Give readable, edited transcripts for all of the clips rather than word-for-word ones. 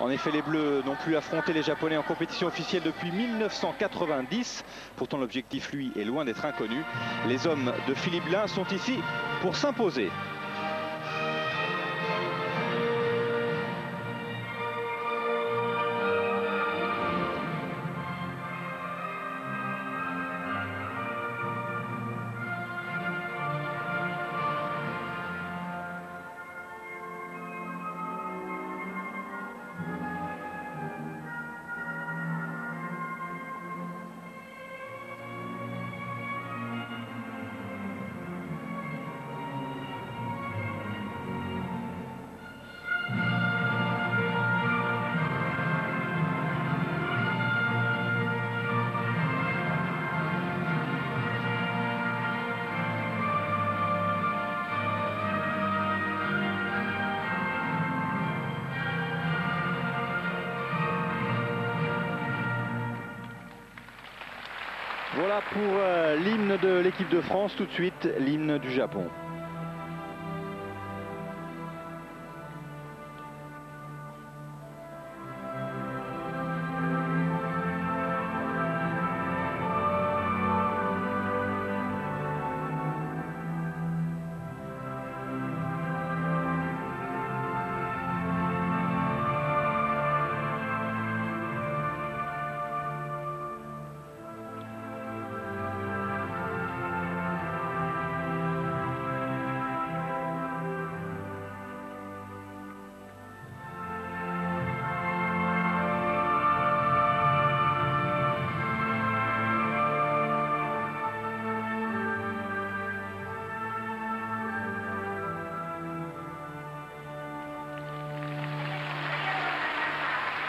En effet, les Bleus n'ont plus affronté les Japonais en compétition officielle depuis 1990. Pourtant, l'objectif, lui, est loin d'être inconnu. Les hommes de Philippe Lin sont ici pour s'imposer. Voilà pour l'hymne de l'équipe de France. Tout de suite, l'hymne du Japon.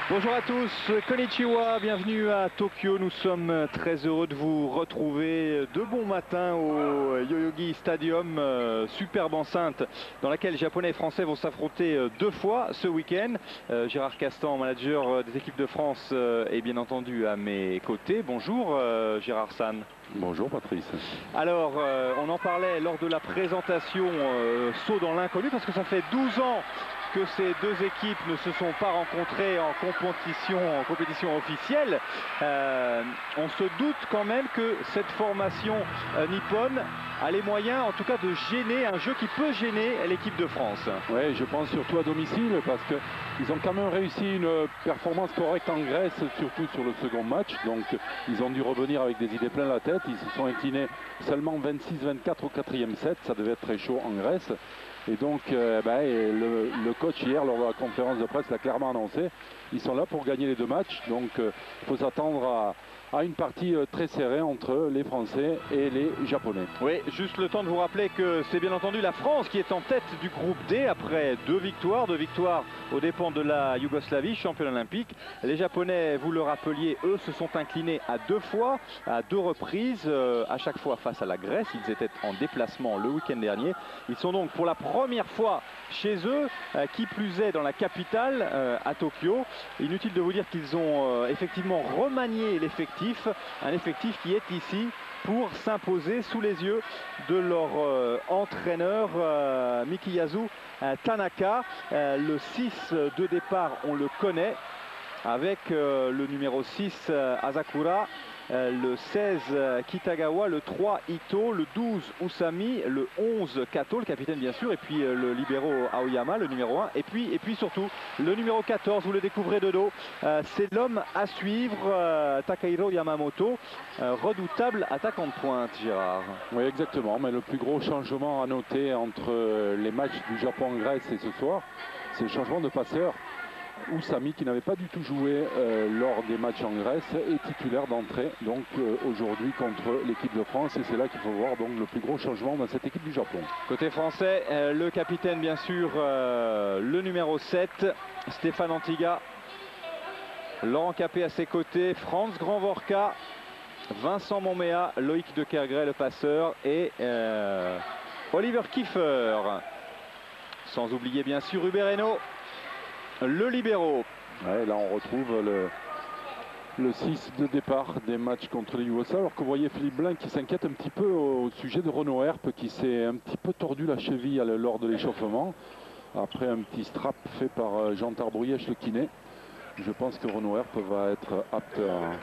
Bonjour à tous, konnichiwa, bienvenue à Tokyo. Nous sommes très heureux de vous retrouver de bon matin au Yoyogi Stadium, superbe enceinte dans laquelle les Japonais et Français vont s'affronter deux fois ce week-end. Gérard Castan, manager des équipes de France, est bien entendu à mes côtés. Bonjour Gérard San. Bonjour Patrice. Alors, on en parlait lors de la présentation saut dans l'inconnu, parce que ça fait 12 ans que ces deux équipes ne se sont pas rencontrées en compétition officielle. On se doute quand même que cette formation nippone a les moyens, en tout cas, de gêner un jeu qui peut gêner l'équipe de France. Oui, je pense surtout à domicile, parce qu'ils ont quand même réussi une performance correcte en Grèce, surtout sur le second match. Donc, ils ont dû revenir avec des idées plein la tête. Ils se sont inclinés seulement 26-24 au quatrième set. Ça devait être très chaud en Grèce. Et donc, le coach hier, lors de la conférence de presse, l'a clairement annoncé. Ils sont là pour gagner les deux matchs. Donc, il faut s'attendre à une partie très serrée entre les Français et les Japonais. Oui, juste le temps de vous rappeler que c'est bien entendu la France qui est en tête du groupe D après deux victoires aux dépens de la Yougoslavie, championne olympique. Les Japonais, vous le rappeliez, eux se sont inclinés à deux fois, à deux reprises, à chaque fois face à la Grèce. Ils étaient en déplacement le week-end dernier. Ils sont donc pour la première fois chez eux, qui plus est dans la capitale, à Tokyo. Inutile de vous dire qu'ils ont effectivement remanié l'effectif, un effectif qui est ici pour s'imposer sous les yeux de leur entraîneur Mikiyasu Tanaka. Le 6 de départ, on le connaît, avec le numéro 6 Asakura, le 16 Kitagawa, le 3 Ito, le 12 Usami, le 11 Kato, le capitaine bien sûr, et puis le libéro Aoyama, le numéro 1, et puis surtout le numéro 14, vous le découvrez de dos, c'est l'homme à suivre, Takahiro Yamamoto, redoutable attaquant de pointe, Gérard. Oui, exactement, mais le plus gros changement à noter entre les matchs du Japon-Grèce et ce soir, c'est le changement de passeur. Usami, qui n'avait pas du tout joué lors des matchs en Grèce, est titulaire d'entrée donc aujourd'hui contre l'équipe de France, et c'est là qu'il faut voir donc le plus gros changement dans cette équipe du Japon. Côté français, le capitaine bien sûr, le numéro 7 Stéphane Antiga, Laurent Capet à ses côtés, Franz Grandvorka, Vincent Monméa, Loïc de Kergray le passeur, et Oliver Kiefer, sans oublier bien sûr Hubert Hainaut, le libéro. Ouais, là on retrouve le 6 de départ des matchs contre les Yougoslaves, alors que vous voyez Philippe Lin qui s'inquiète un petit peu au sujet de Renaud Herpe, qui s'est un petit peu tordu la cheville lors de l'échauffement, après un petit strap fait par Jean Tarbrouillèche, le kiné. je pense que Renaud Herp va être apte à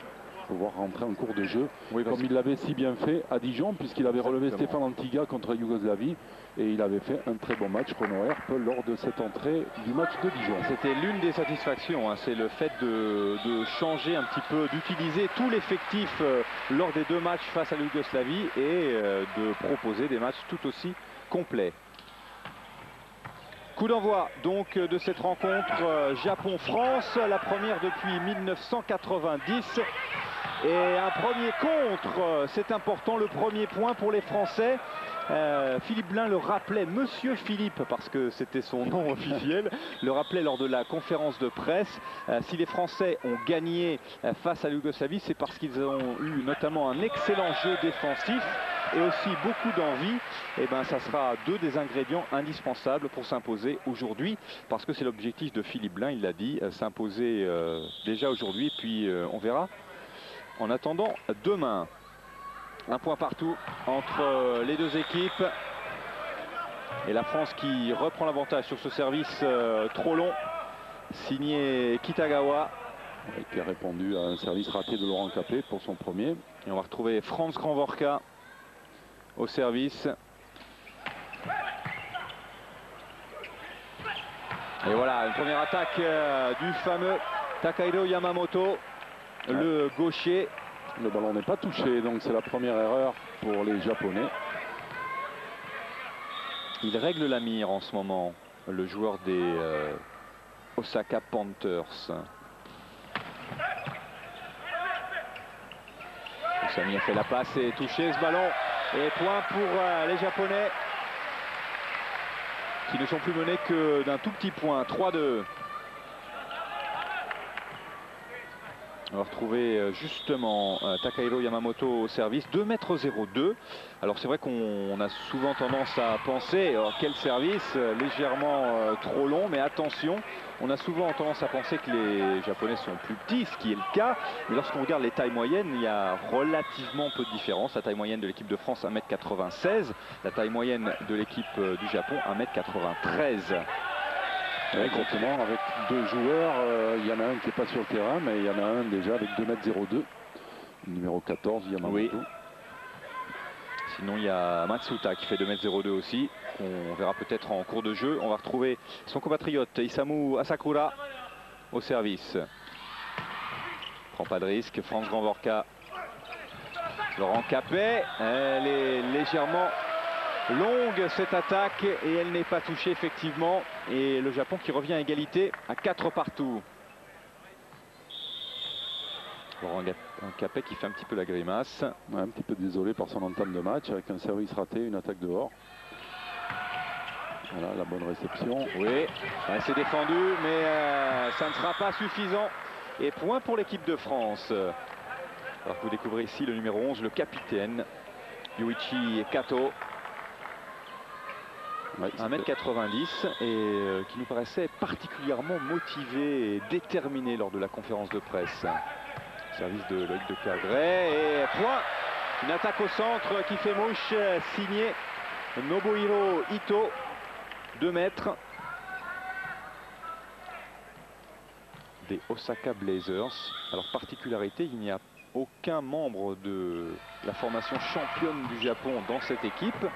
pouvoir rentrer en cours de jeu, oui, comme il l'avait si bien fait à Dijon, puisqu'il avait relevé Stéphane Antiga contre la Yougoslavie, et il avait fait un très bon match, Renaud Herp, lors de cette entrée du match de Dijon. C'était l'une des satisfactions, hein, c'est le fait de changer un petit peu, d'utiliser tout l'effectif lors des 2 matchs face à la Yougoslavie et de proposer des matchs tout aussi complets. Coup d'envoi donc de cette rencontre Japon-France, la première depuis 1990. Et un premier contre, c'est important, le premier point pour les Français. Philippe Blain le rappelait, Monsieur Philippe, parce que c'était son nom officiel, le rappelait lors de la conférence de presse. Si les Français ont gagné face à la Yougoslavie, c'est parce qu'ils ont eu notamment un excellent jeu défensif et aussi beaucoup d'envie. Et ben, ça sera 2 des ingrédients indispensables pour s'imposer aujourd'hui, parce que c'est l'objectif de Philippe Blain, il l'a dit, s'imposer déjà aujourd'hui, puis on verra. En attendant, demain, un point partout entre les 2 équipes. Et la France qui reprend l'avantage sur ce service trop long, signé Kitagawa. Qui a répondu à un service raté de Laurent Capet pour son premier. Et on va retrouver Franz Granvorka au service. Et voilà, une première attaque du fameux Takahiro Yamamoto. Le gaucher. Le ballon n'est pas touché, donc c'est la première erreur pour les Japonais. Il règle la mire en ce moment, le joueur des Osaka Panthers. Sami a fait la passe et touché ce ballon. Et point pour les Japonais, qui ne sont plus menés que d'un tout petit point, 3-2. On va retrouver justement Takahiro Yamamoto au service, 2,02 m. Alors c'est vrai qu'on a souvent tendance à penser, quel service, légèrement trop long, mais attention, on a souvent tendance à penser que les Japonais sont plus petits, ce qui est le cas. Mais lorsqu'on regarde les tailles moyennes, il y a relativement peu de différence. La taille moyenne de l'équipe de France, 1,96 m. La taille moyenne de l'équipe du Japon, 1,93 m. Oui, exactement, avec 2 joueurs, il y en a un qui n'est pas sur le terrain, mais il y en a un déjà avec 2,02 m, numéro 14, Yamamoto. Oui. Sinon, il y a Matsuta qui fait 2,02 m aussi. On verra peut-être en cours de jeu. On va retrouver son compatriote Isamu Asakura au service. Prend pas de risque. Franz Granvorka. Laurent Capet. Elle est légèrement longue cette attaque et elle n'est pas touchée effectivement. Et le Japon qui revient à égalité à 4 partout. Laurent Capet qui fait un petit peu la grimace. Ouais, un petit peu désolé par son entame de match avec un service raté, une attaque dehors. Voilà la bonne réception. Oui, c'est défendu mais ça ne sera pas suffisant. Et point pour l'équipe de France. Alors vous découvrez ici le numéro 11, le capitaine Yuichi Kato. Ouais, 1,90 m et qui nous paraissait particulièrement motivé et déterminé lors de la conférence de presse. Service de Loïc de Cagret et point. Une attaque au centre qui fait mouche, signé Nobuhiro Ito, 2 mètres. Des Osaka Blazers. Alors particularité, il n'y a aucun membre de la formation championne du Japon dans cette équipe.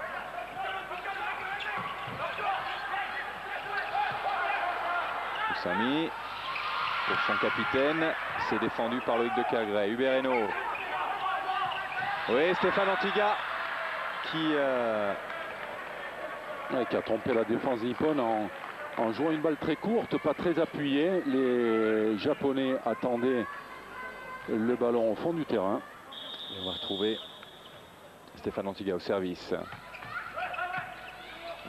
Sami pour son capitaine, c'est défendu par Loïc de Cagret. Hubert Hainaut. Oui, Stéphane Antiga qui a trompé la défense nippone en jouant une balle très courte, pas très appuyée. Les Japonais attendaient le ballon au fond du terrain. Et on va retrouver Stéphane Antiga au service.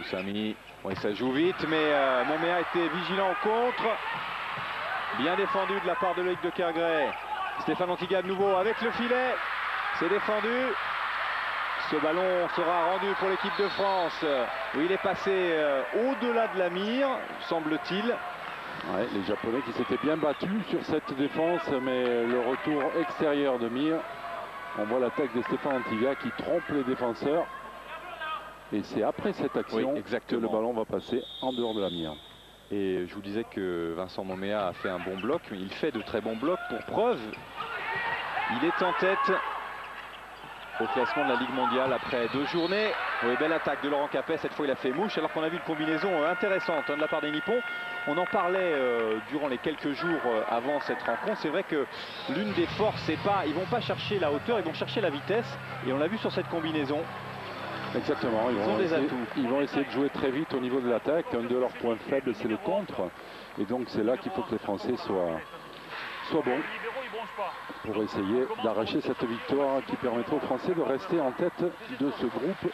Sami, oui, ça joue vite, mais Moméa était vigilant au contre. Bien défendu de la part de Loïc de Cagret. Stéphane Antiga de nouveau avec le filet. C'est défendu. Ce ballon sera rendu pour l'équipe de France, où il est passé au-delà de la mire, semble-t-il. Ouais, les Japonais qui s'étaient bien battus sur cette défense, mais le retour extérieur de mire. On voit l'attaque de Stéphane Antiga qui trompe les défenseurs. Et c'est après cette action que le ballon va passer en dehors de la mire. Et je vous disais que Vincent Momea a fait un bon bloc, mais il fait de très bons blocs. Pour preuve, il est en tête au classement de la Ligue mondiale après 2 journées. Oui, belle attaque de Laurent Capet, cette fois il a fait mouche, alors qu'on a vu une combinaison intéressante de la part des Nippons. On en parlait durant les quelques jours avant cette rencontre. C'est vrai que l'une des forces, c'est pas, ils vont pas chercher la hauteur, ils vont chercher la vitesse. Et on l'a vu sur cette combinaison. Exactement, ils vont essayer de jouer très vite au niveau de l'attaque. Un de leurs points faibles, c'est le contre. Et donc c'est là qu'il faut que les Français soient bons pour essayer d'arracher cette victoire qui permettra aux Français de rester en tête de ce groupe.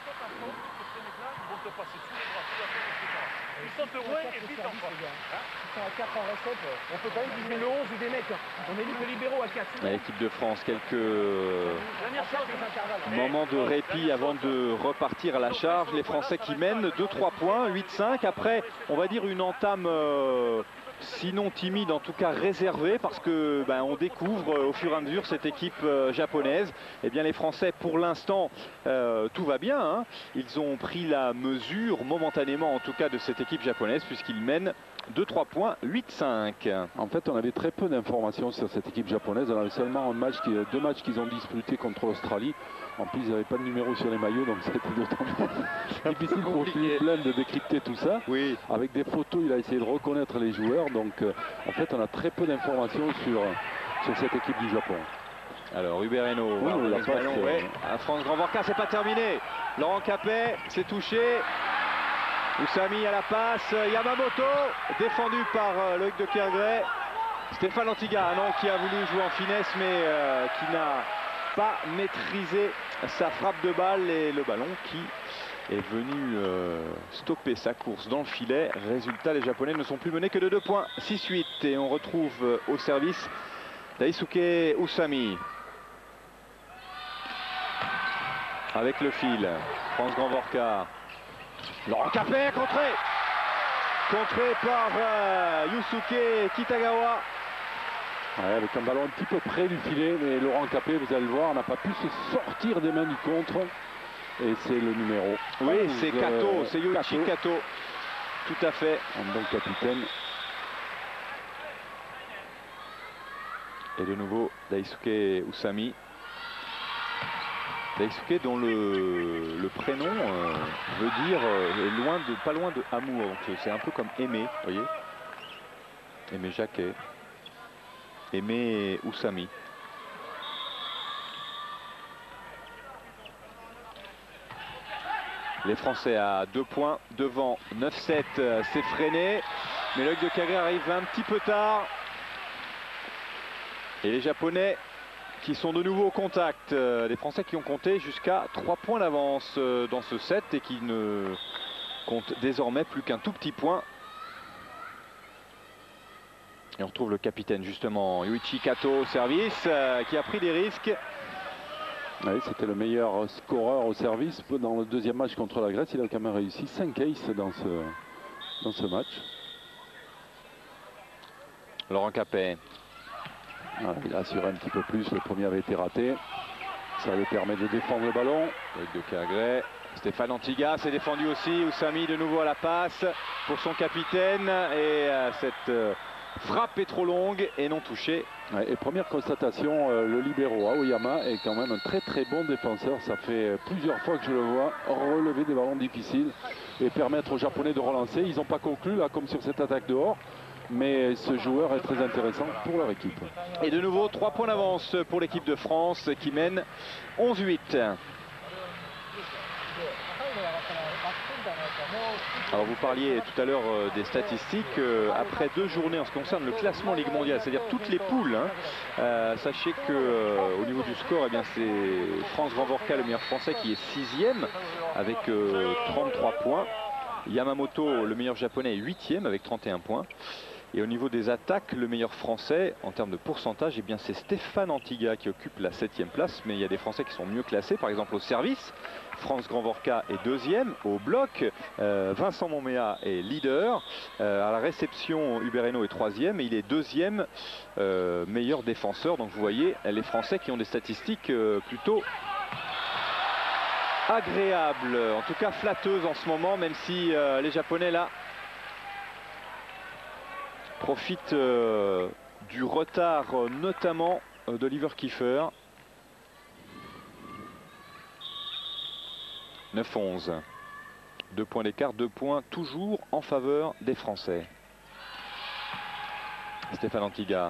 Ils sont loin et vite en face. Ils sont à 4 en recette. On peut quand même viser le 11 ou des mecs. On évite le libéraux à 4. L'équipe de France, quelques moments de répit avant de repartir à la charge. Les Français qui mènent 2-3 points, 8-5. Après, on va dire une entame sinon timide, en tout cas réservée, parce que on découvre au fur et à mesure cette équipe japonaise. Eh bien les Français, pour l'instant, tout va bien, hein. Ils ont pris la mesure momentanément, en tout cas, de cette équipe japonaise, puisqu'ils mènent 2-3 points, 8-5. En fait, on avait très peu d'informations sur cette équipe japonaise. On avait seulement deux matchs qu'ils ont disputés contre l'Australie. En plus, ils n'avaient pas de numéro sur les maillots, donc c'était d'autant plus difficile pour Philippe Laine de décrypter tout ça. Oui. Avec des photos, il a essayé de reconnaître les joueurs. Donc, en fait, on a très peu d'informations sur cette équipe du Japon. Alors, Hubert Hainaut, à France Grand-Vorka, c'est pas terminé. Laurent Capet, c'est touché. Oussami à la passe, Yamamoto, défendu par Loïc de Kergray. Stéphane Antiga, qui a voulu jouer en finesse, mais qui n'a pas maîtrisé sa frappe de balle et le ballon qui est venu stopper sa course dans le filet. Résultat, les Japonais ne sont plus menés que de 2 points, 6-8. Et on retrouve au service Daisuke Oussami. Avec le fil, France Grand-Vorka. Laurent Capet, contré par Yusuke Kitagawa. Ouais, avec un ballon un petit peu près du filet, mais Laurent Capet, vous allez le voir, n'a pas pu se sortir des mains du contre. Et c'est le numéro. Oui, c'est Kato, c'est Yoichi Kato. Tout à fait. Un bon capitaine. Et de nouveau, Daisuke Oussami. Daisuke dont le prénom veut dire pas loin de amour. C'est un peu comme Aimé, vous voyez. Aimé Jacquet. Aimé Oussami. Les Français à 2 points devant 9-7, c'est freiné. Mais Loïc de Kergray arrive un petit peu tard. Et les Japonais qui sont de nouveau au contact. Les Français qui ont compté jusqu'à 3 points d'avance dans ce set et qui ne comptent désormais plus qu'un tout petit point. Et on retrouve le capitaine justement, Yoichi Kato au service, qui a pris des risques. Oui, c'était le meilleur scoreur au service dans le deuxième match contre la Grèce. Il a quand même réussi 5 aces dans ce match. Laurent Capet. Voilà, il a assuré un petit peu plus, le premier avait été raté. Ça lui permet de défendre le ballon. De Kergray. Stéphane Antiga s'est défendu aussi. Oussami de nouveau à la passe pour son capitaine. Et cette frappe est trop longue et non touchée. Ouais, et première constatation, le libéro Aoyama est quand même un très très bon défenseur. Ça fait plusieurs fois que je le vois relever des ballons difficiles et permettre aux Japonais de relancer. Ils n'ont pas conclu là comme sur cette attaque dehors. Mais ce joueur est très intéressant pour leur équipe. Et de nouveau 3 points d'avance pour l'équipe de France qui mène 11-8. Alors vous parliez tout à l'heure des statistiques. Après 2 journées en ce qui concerne le classement Ligue mondiale, c'est-à-dire toutes les poules, sachez que au niveau du score, c'est France Grand-Vorka, le meilleur français, qui est 6e avec 33 points. Yamamoto, le meilleur japonais, est 8e avec 31 points. Et au niveau des attaques, le meilleur français en termes de pourcentage, c'est Stéphane Antiga qui occupe la 7e place. Mais il y a des Français qui sont mieux classés, par exemple au service. France Grand-Vorka est 2e. Au bloc, Vincent Momea est leader. À la réception, Hubert Hainaut est 3e et il est 2e meilleur défenseur. Donc vous voyez, les Français qui ont des statistiques plutôt agréables, en tout cas flatteuses en ce moment, même si les Japonais là profite du retard notamment d'Oliver Kiefer. 9-11. 2 points d'écart, 2 points toujours en faveur des Français. Stéphane Antiga.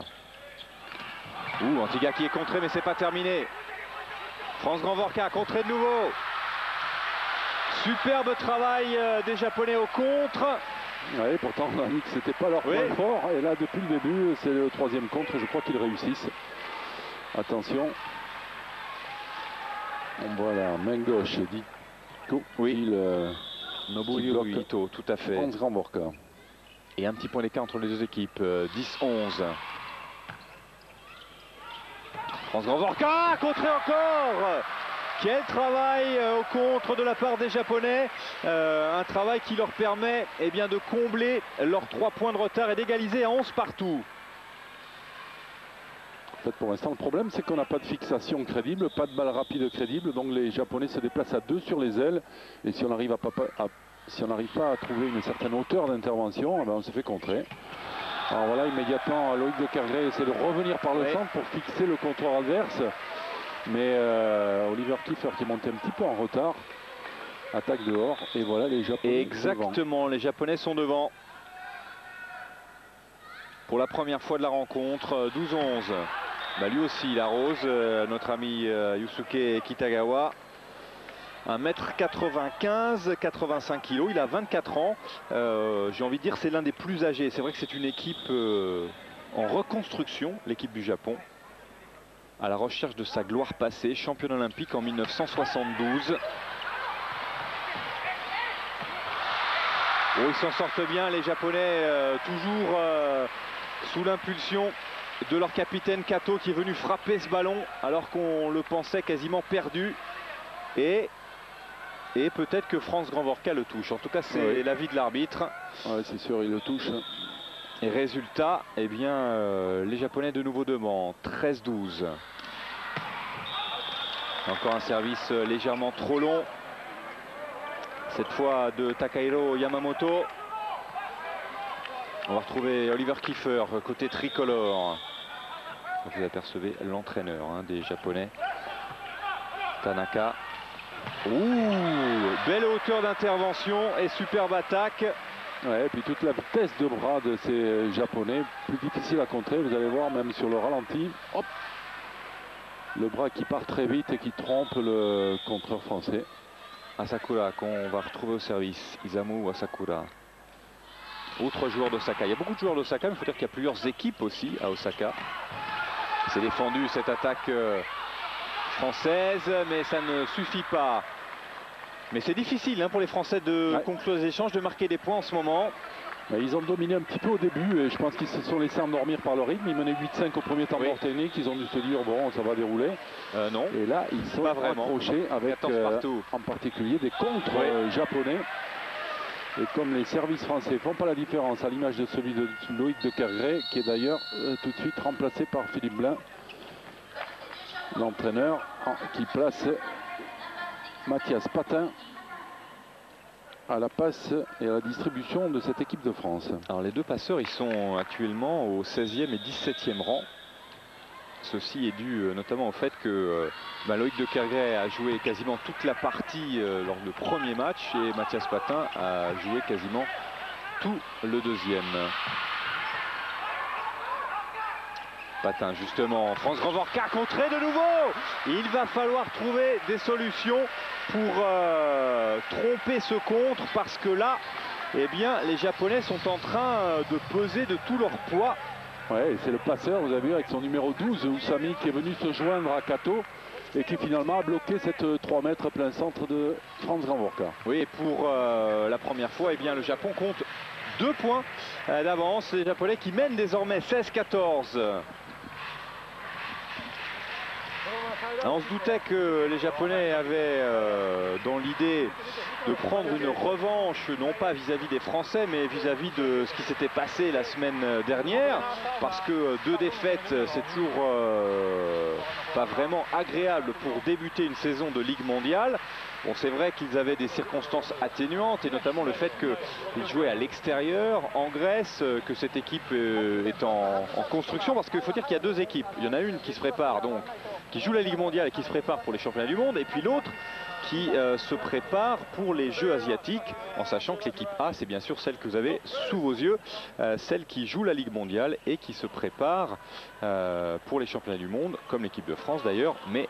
Antiga qui est contré, mais c'est pas terminé. France Grandvorka contré de nouveau. Superbe travail des Japonais au contre. Oui, pourtant on a dit que c'était pas leur point fort. Et là, depuis le début, c'est le 3e contre. Je crois qu'ils réussissent. Attention. Voilà, main gauche, Diko. Oui, Nobuhiro Ito, tout à fait. France Grandvorka. Et un petit point d'écart entre les deux équipes, 10-11. France Grandvorka, contré encore. Quel travail au contre de la part des Japonais. Un travail qui leur permet de combler leurs 3 points de retard et d'égaliser à 11 partout. En fait, pour l'instant, le problème, c'est qu'on n'a pas de fixation crédible, pas de balle rapide crédible. Donc les Japonais se déplacent à 2 sur les ailes. Et si on n'arrive pas à trouver une certaine hauteur d'intervention, on se fait contrer. Alors voilà, immédiatement, Loïc de Kergray essaie de revenir par le centre pour fixer le comptoir adverse. Mais Oliver Kiefer qui monte un petit peu en retard. Attaque dehors. Et voilà les Japonais. Exactement, devant. Les Japonais sont devant. Pour la première fois de la rencontre, 12-11. Lui aussi, il arrose, notre ami Yusuke Kitagawa. 1m95, 85 kg, il a 24 ans. J'ai envie de dire c'est l'un des plus âgés. C'est vrai que c'est une équipe en reconstruction, l'équipe du Japon. À la recherche de sa gloire passée, championne olympique en 1972. Ils s'en sortent bien, les Japonais, toujours sous l'impulsion de leur capitaine Kato qui est venu frapper ce ballon alors qu'on le pensait quasiment perdu. Et peut-être que France Grandvorka le touche. En tout cas, c'est l'avis de l'arbitre. Oui, c'est sûr, il le touche. Et résultat, les Japonais de nouveau devant, 13-12. Encore un service légèrement trop long. Cette fois de Takahiro Yamamoto. On va retrouver Oliver Kiefer, côté tricolore. Vous apercevez l'entraîneur des Japonais, Tanaka. Belle hauteur d'intervention et superbe attaque. Et puis toute la vitesse de bras de ces Japonais, plus difficile à contrer, vous allez voir même sur le ralenti. Hop, le bras qui part très vite et qui trompe le contreur français. Asakura qu'on va retrouver au service, Isamu Asakura. Autre joueur d'Osaka. Il y a beaucoup de joueurs d'Osaka, mais il faut dire qu'il y a plusieurs équipes aussi à Osaka. C'est défendu cette attaque française, mais ça ne suffit pas. Mais c'est difficile pour les Français de conclure les échanges, de marquer des points en ce moment. Ils ont dominé un petit peu au début et je pense qu'ils se sont laissés endormir par le rythme. Ils menaient 8-5 au premier temps hors technique. Ils ont dû se dire bon, ça va dérouler. Non. Et là, ils sont accrochés avec en particulier des contres japonais. Et comme les services français font pas la différence, à l'image de celui de Loïc de Kergray, qui est d'ailleurs tout de suite remplacé par Philippe Blain, l'entraîneur qui place Mathias Patin à la passe et à la distribution de cette équipe de France. Alors les deux passeurs, ils sont actuellement au 16e et 17e rang. Ceci est dû notamment au fait que Loïc de Kergray a joué quasiment toute la partie lors du premier match et Mathias Patin a joué quasiment tout le deuxième. Patin justement, France Grandvorka contré de nouveau. Il va falloir trouver des solutions pour tromper ce contre parce que là, les Japonais sont en train de peser de tout leur poids. C'est le passeur, vous avez vu, avec son numéro 12, Usami, qui est venu se joindre à Kato et qui finalement a bloqué cette 3 mètres plein centre de France Grandvorka. Oui, et pour la première fois, le Japon compte 2 points d'avance. Les Japonais qui mènent désormais 16-14. On se doutait que les Japonais avaient dans l'idée de prendre une revanche, non pas vis-à-vis des Français, mais vis-à-vis de ce qui s'était passé la semaine dernière, parce que 2 défaites, c'est toujours pas vraiment agréable pour débuter une saison de Ligue mondiale. Bon, c'est vrai qu'ils avaient des circonstances atténuantes et notamment le fait qu'ils jouaient à l'extérieur, en Grèce, que cette équipe est en construction, parce qu'il faut dire qu'il y a deux équipes. Il y en a une qui se prépare, donc, qui joue la Ligue mondiale et qui se prépare pour les championnats du monde, et puis l'autre qui se prépare pour les Jeux asiatiques, en sachant que l'équipe A, c'est bien sûr celle que vous avez sous vos yeux, celle qui joue la Ligue mondiale et qui se prépare pour les championnats du monde, comme l'équipe de France d'ailleurs, mais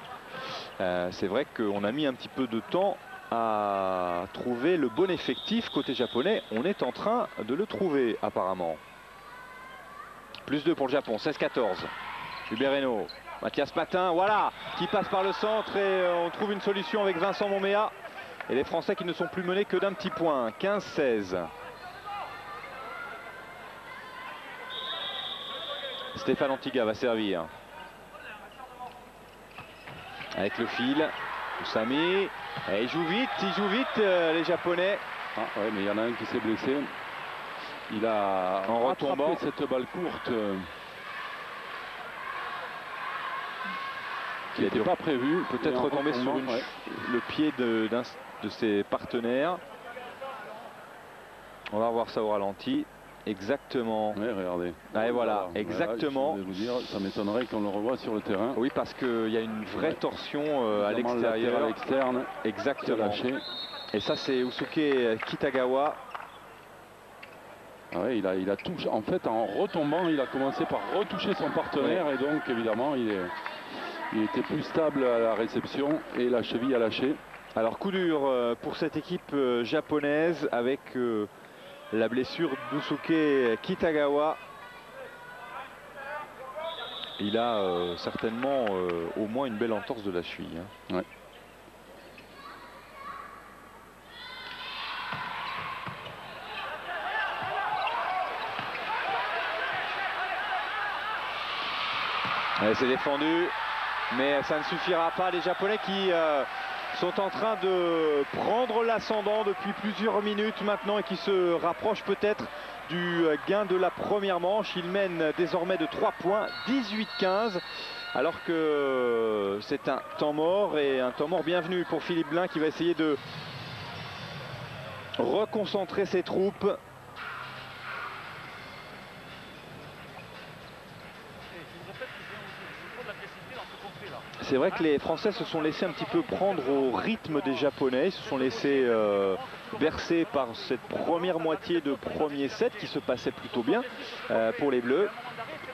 c'est vrai qu'on a mis un petit peu de temps à trouver le bon effectif côté japonais. On est en train de le trouver apparemment. +2 pour le Japon, 16-14. Hubert Hainaut, Mathias Patin, voilà, qui passe par le centre et on trouve une solution avec Vincent Monméa. Et les Français qui ne sont plus menés que d'un petit point, 15-16. Stéphane Antiga va servir. Avec le fil, Oussami, et il joue vite, les Japonais. Ah ouais, mais il y en a un qui s'est blessé. Il a en retombant cette balle courte qui n'était pas prévue. Peut-être retombé sur le pied de ses partenaires. On va voir ça au ralenti. Exactement. Oui, regardez. Ah, et voilà, exactement. Je vais vous dire, ça m'étonnerait qu'on le revoie sur le terrain. Oui, parce qu'il y a une vraie torsion à l'extérieur. À l'externe. Exactement. Et ça, c'est Usuke Kitagawa. Ah ouais, il a touché. En fait, en retombant, il a commencé par retoucher son partenaire. Oui. Et donc, évidemment, il était plus stable à la réception et la cheville a lâché. Alors, coup dur pour cette équipe japonaise avec la blessure d'Usuke Kitagawa. Il a certainement au moins une belle entorse de la cheville. Hein. Ouais. C'est défendu, mais ça ne suffira pas. Les Japonais qui sont en train de prendre l'ascendant depuis plusieurs minutes maintenant et qui se rapprochent peut-être du gain de la première manche. Ils mènent désormais de 3 points, 18-15, alors que c'est un temps mort et un temps mort bienvenu pour Philippe Blain qui va essayer de reconcentrer ses troupes. C'est vrai que les Français se sont laissés un petit peu prendre au rythme des Japonais. Ils se sont laissés bercer par cette première moitié de premier set qui se passait plutôt bien pour les Bleus.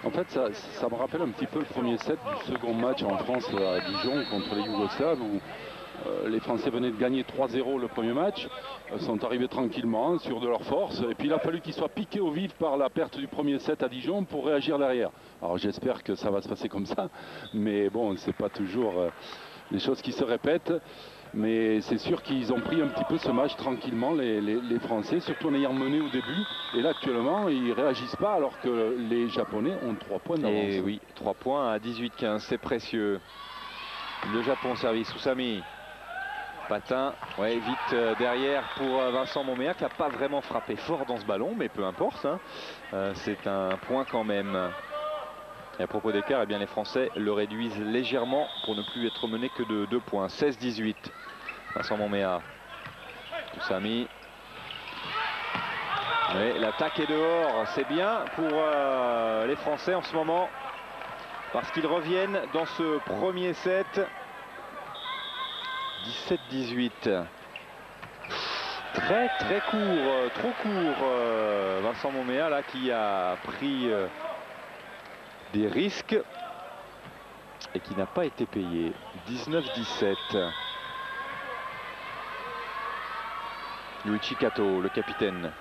En fait, ça me rappelle un petit peu le premier set du second match en France à Dijon contre les Yougoslaves où les Français venaient de gagner 3-0 le premier match, sont arrivés tranquillement sur de leur force et puis il a fallu qu'ils soient piqués au vif par la perte du premier set à Dijon pour réagir derrière. Alors j'espère que ça va se passer comme ça, mais bon, c'est pas toujours les choses qui se répètent, mais c'est sûr qu'ils ont pris un petit peu ce match tranquillement, les Français, surtout en ayant mené au début, et là actuellement ils réagissent pas alors que les Japonais ont 3 points d'avance. Et oui, 3 points à 18-15, c'est précieux. Le Japon service, Oussami. Patin, ouais, vite derrière pour Vincent Monméa qui n'a pas vraiment frappé fort dans ce ballon, mais peu importe, hein. C'est un point quand même. Et à propos d'écart, eh bien les Français le réduisent légèrement pour ne plus être mené que de 2 points. 16-18. Vincent Monméa. Oussami. Ouais, l'attaque est dehors, c'est bien pour les Français en ce moment, parce qu'ils reviennent dans ce premier set. 17-18. Très court, trop court. Vincent Monméa là qui a pris des risques et qui n'a pas été payé. 19-17. Yuichi Kato, le capitaine.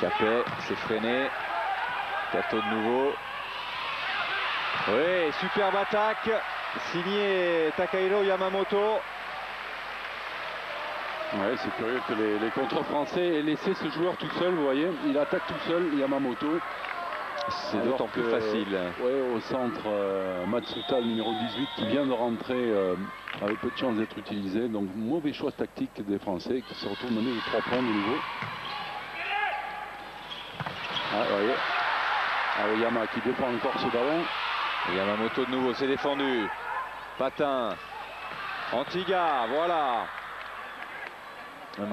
Capet, c'est freiné. Kato de nouveau. Oui, superbe attaque, signé Takahiro Yamamoto. Ouais, c'est curieux que les contre-français aient laissé ce joueur tout seul, vous voyez, il attaque tout seul, Yamamoto. C'est d'autant plus facile. Ouais, au centre, Matsuta, le numéro 18, qui vient de rentrer avec peu de chance d'être utilisé. Donc, mauvais choix tactique des Français qui se retrouvent menés de 3 points de nouveau. Ah, vous voyez, Aoyama qui défend encore ce ballon. Yamamoto de nouveau, c'est défendu. Patin. Antiga, voilà.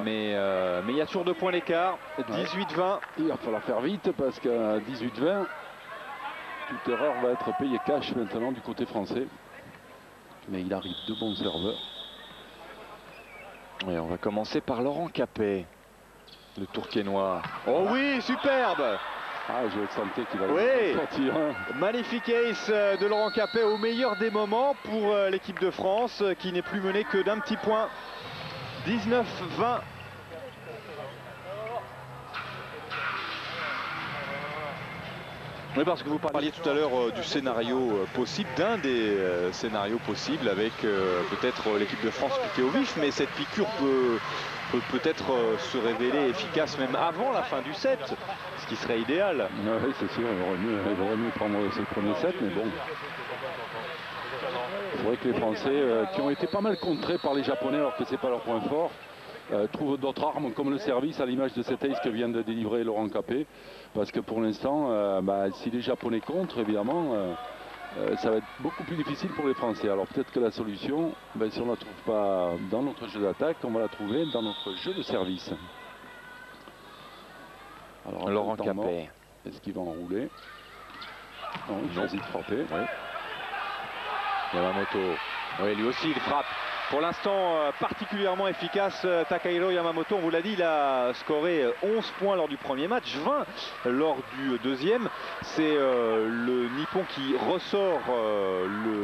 Mais il y a toujours 2 points d'écart. 18-20. Il va falloir faire vite parce qu'à 18-20, toute erreur va être payée cash maintenant du côté français. Mais il arrive de bons serveurs. Et on va commencer par Laurent Capet, le Tourquenois. Oh oui, superbe! Ah, je sentais qu'il allait Oui, sortir. magnifique ace de Laurent Capet au meilleur des moments pour l'équipe de France qui n'est plus menée que d'un petit point. 19-20. Oui, parce que vous parliez tout à l'heure du scénario possible, d'un des scénarios possibles avec peut-être l'équipe de France piquée au vif, mais cette piqûre peut peut-être se révéler efficace même avant la fin du set, ce qui serait idéal. Oui, c'est sûr, il aurait mieux prendre ce premier set, mais bon. C'est vrai que les Français, qui ont été pas mal contrés par les Japonais alors que c'est pas leur point fort, trouvent d'autres armes comme le service à l'image de cet ace que vient de délivrer Laurent Capet. Parce que pour l'instant, si les Japonais contre, évidemment, ça va être beaucoup plus difficile pour les Français. Alors peut-être que la solution, si on ne la trouve pas dans notre jeu d'attaque, on va la trouver dans notre jeu de service. Alors Laurent Capet. Est-ce qu'il va enrouler? Non, il choisit de frapper. Oui. Yamamoto. Oui, lui aussi, il frappe. Pour l'instant, particulièrement efficace, Takahiro Yamamoto. On vous l'a dit, il a scoré 11 points lors du premier match, 20 lors du deuxième. C'est le Nippon qui ressort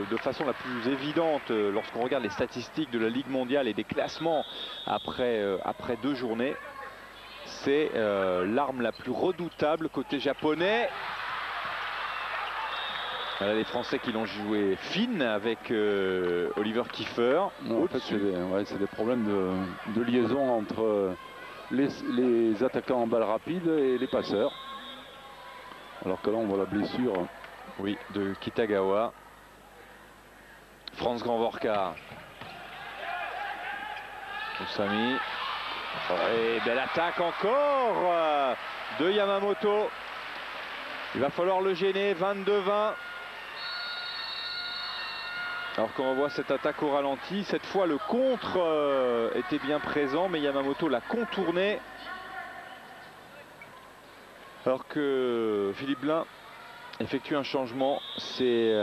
de façon la plus évidente lorsqu'on regarde les statistiques de la Ligue mondiale et des classements après 2 journées. C'est l'arme la plus redoutable côté japonais. Voilà les Français qui l'ont joué fine avec Oliver Kiefer. En fait, c'est des problèmes de liaison entre les attaquants en balle rapide et les passeurs. Alors que là, on voit la blessure. Oui, de Kitagawa. Franz Grandvorka. Osami. Et belle attaque encore de Yamamoto. Il va falloir le gêner, 22-20. Alors qu'on revoit cette attaque au ralenti, cette fois le contre était bien présent, mais Yamamoto l'a contourné. Alors que Philippe Blain effectue un changement, c'est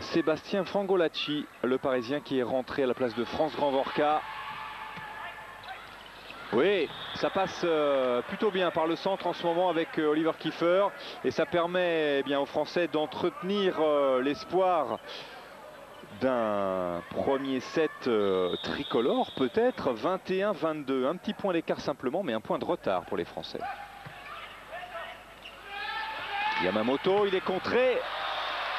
Sébastien Frangolacci, le Parisien, qui est rentré à la place de Franz Grandvorka. Oui, ça passe plutôt bien par le centre en ce moment avec Oliver Kiefer, et ça permet aux Français d'entretenir l'espoir d'un premier set tricolore, peut-être 21-22. Un petit point d'écart simplement, mais un point de retard pour les Français. Yamamoto, il est contré.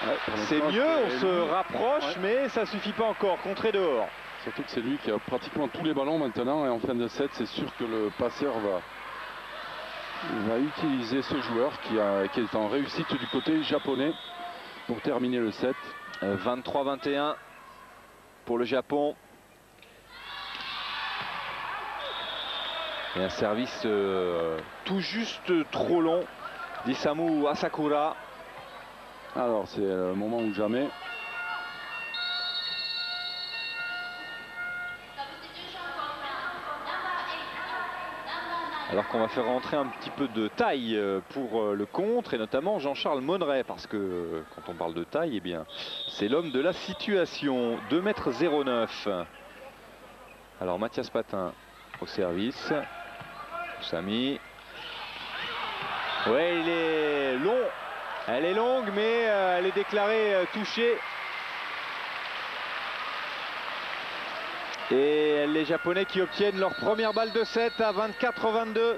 Ouais, c'est mieux, on se rapproche, mais ça suffit pas encore. Contré dehors. Surtout que c'est lui qui a pratiquement tous les ballons maintenant, et en fin de set, c'est sûr que le passeur va utiliser ce joueur qui est en réussite du côté japonais pour terminer le set. 23-21 pour le Japon. Et un service tout juste trop long d'Isamu Asakura. Alors c'est le moment ou jamais. Alors qu'on va faire rentrer un petit peu de taille pour le contre, et notamment Jean-Charles Monneret, parce que quand on parle de taille, eh bien, c'est l'homme de la situation. 2,09 m. Alors Mathias Patin au service. Sami. Ouais, il est long. Elle est longue, mais elle est déclarée touchée. Et les Japonais qui obtiennent leur première balle de 7 à 24-22.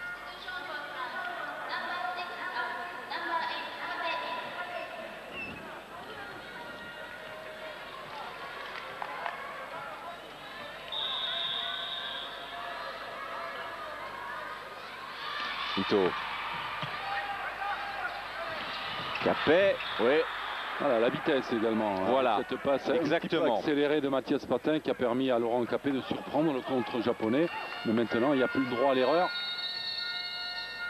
Ito. Capet, oui. Voilà, la vitesse également. Voilà, cette passe exactement accélérée de Mathias Patin qui a permis à Laurent Capet de surprendre le contre japonais. Mais maintenant, il n'y a plus le droit à l'erreur.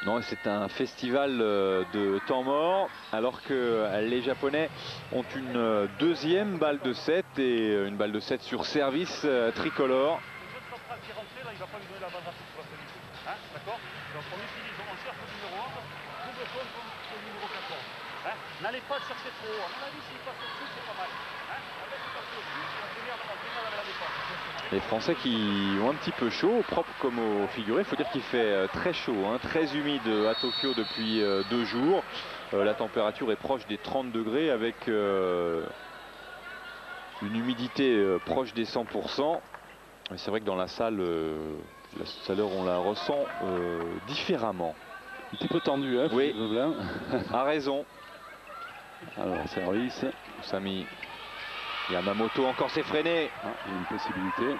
Non, c'est un festival de temps mort, alors que les Japonais ont une deuxième balle de 7 et une balle de 7 sur service tricolore. Le jeune central qui est rentré, là, il va pas lui donner la balle rapide pour la finir. Hein, d'accord? Donc on utilise, on cherche le numéro 11, double compte contre le numéro 14. Hein, n'allez pas le chercher trop haut. À mon avis, s'il passe au-dessus, c'est pas mal. Hein, avec le passer au-dessus, on démerde avec la défense. Les Français qui ont un petit peu chaud, propre comme au figuré. Il faut dire qu'il fait très chaud, hein, très humide à Tokyo depuis 2 jours. La température est proche des 30 degrés avec une humidité proche des 100%. C'est vrai que dans la salle, la chaleur, on la ressent différemment. Un petit peu tendu, hein, oui, a raison. Alors, service. Sami Yamamoto encore s'est freiné. Ah, il y a une possibilité.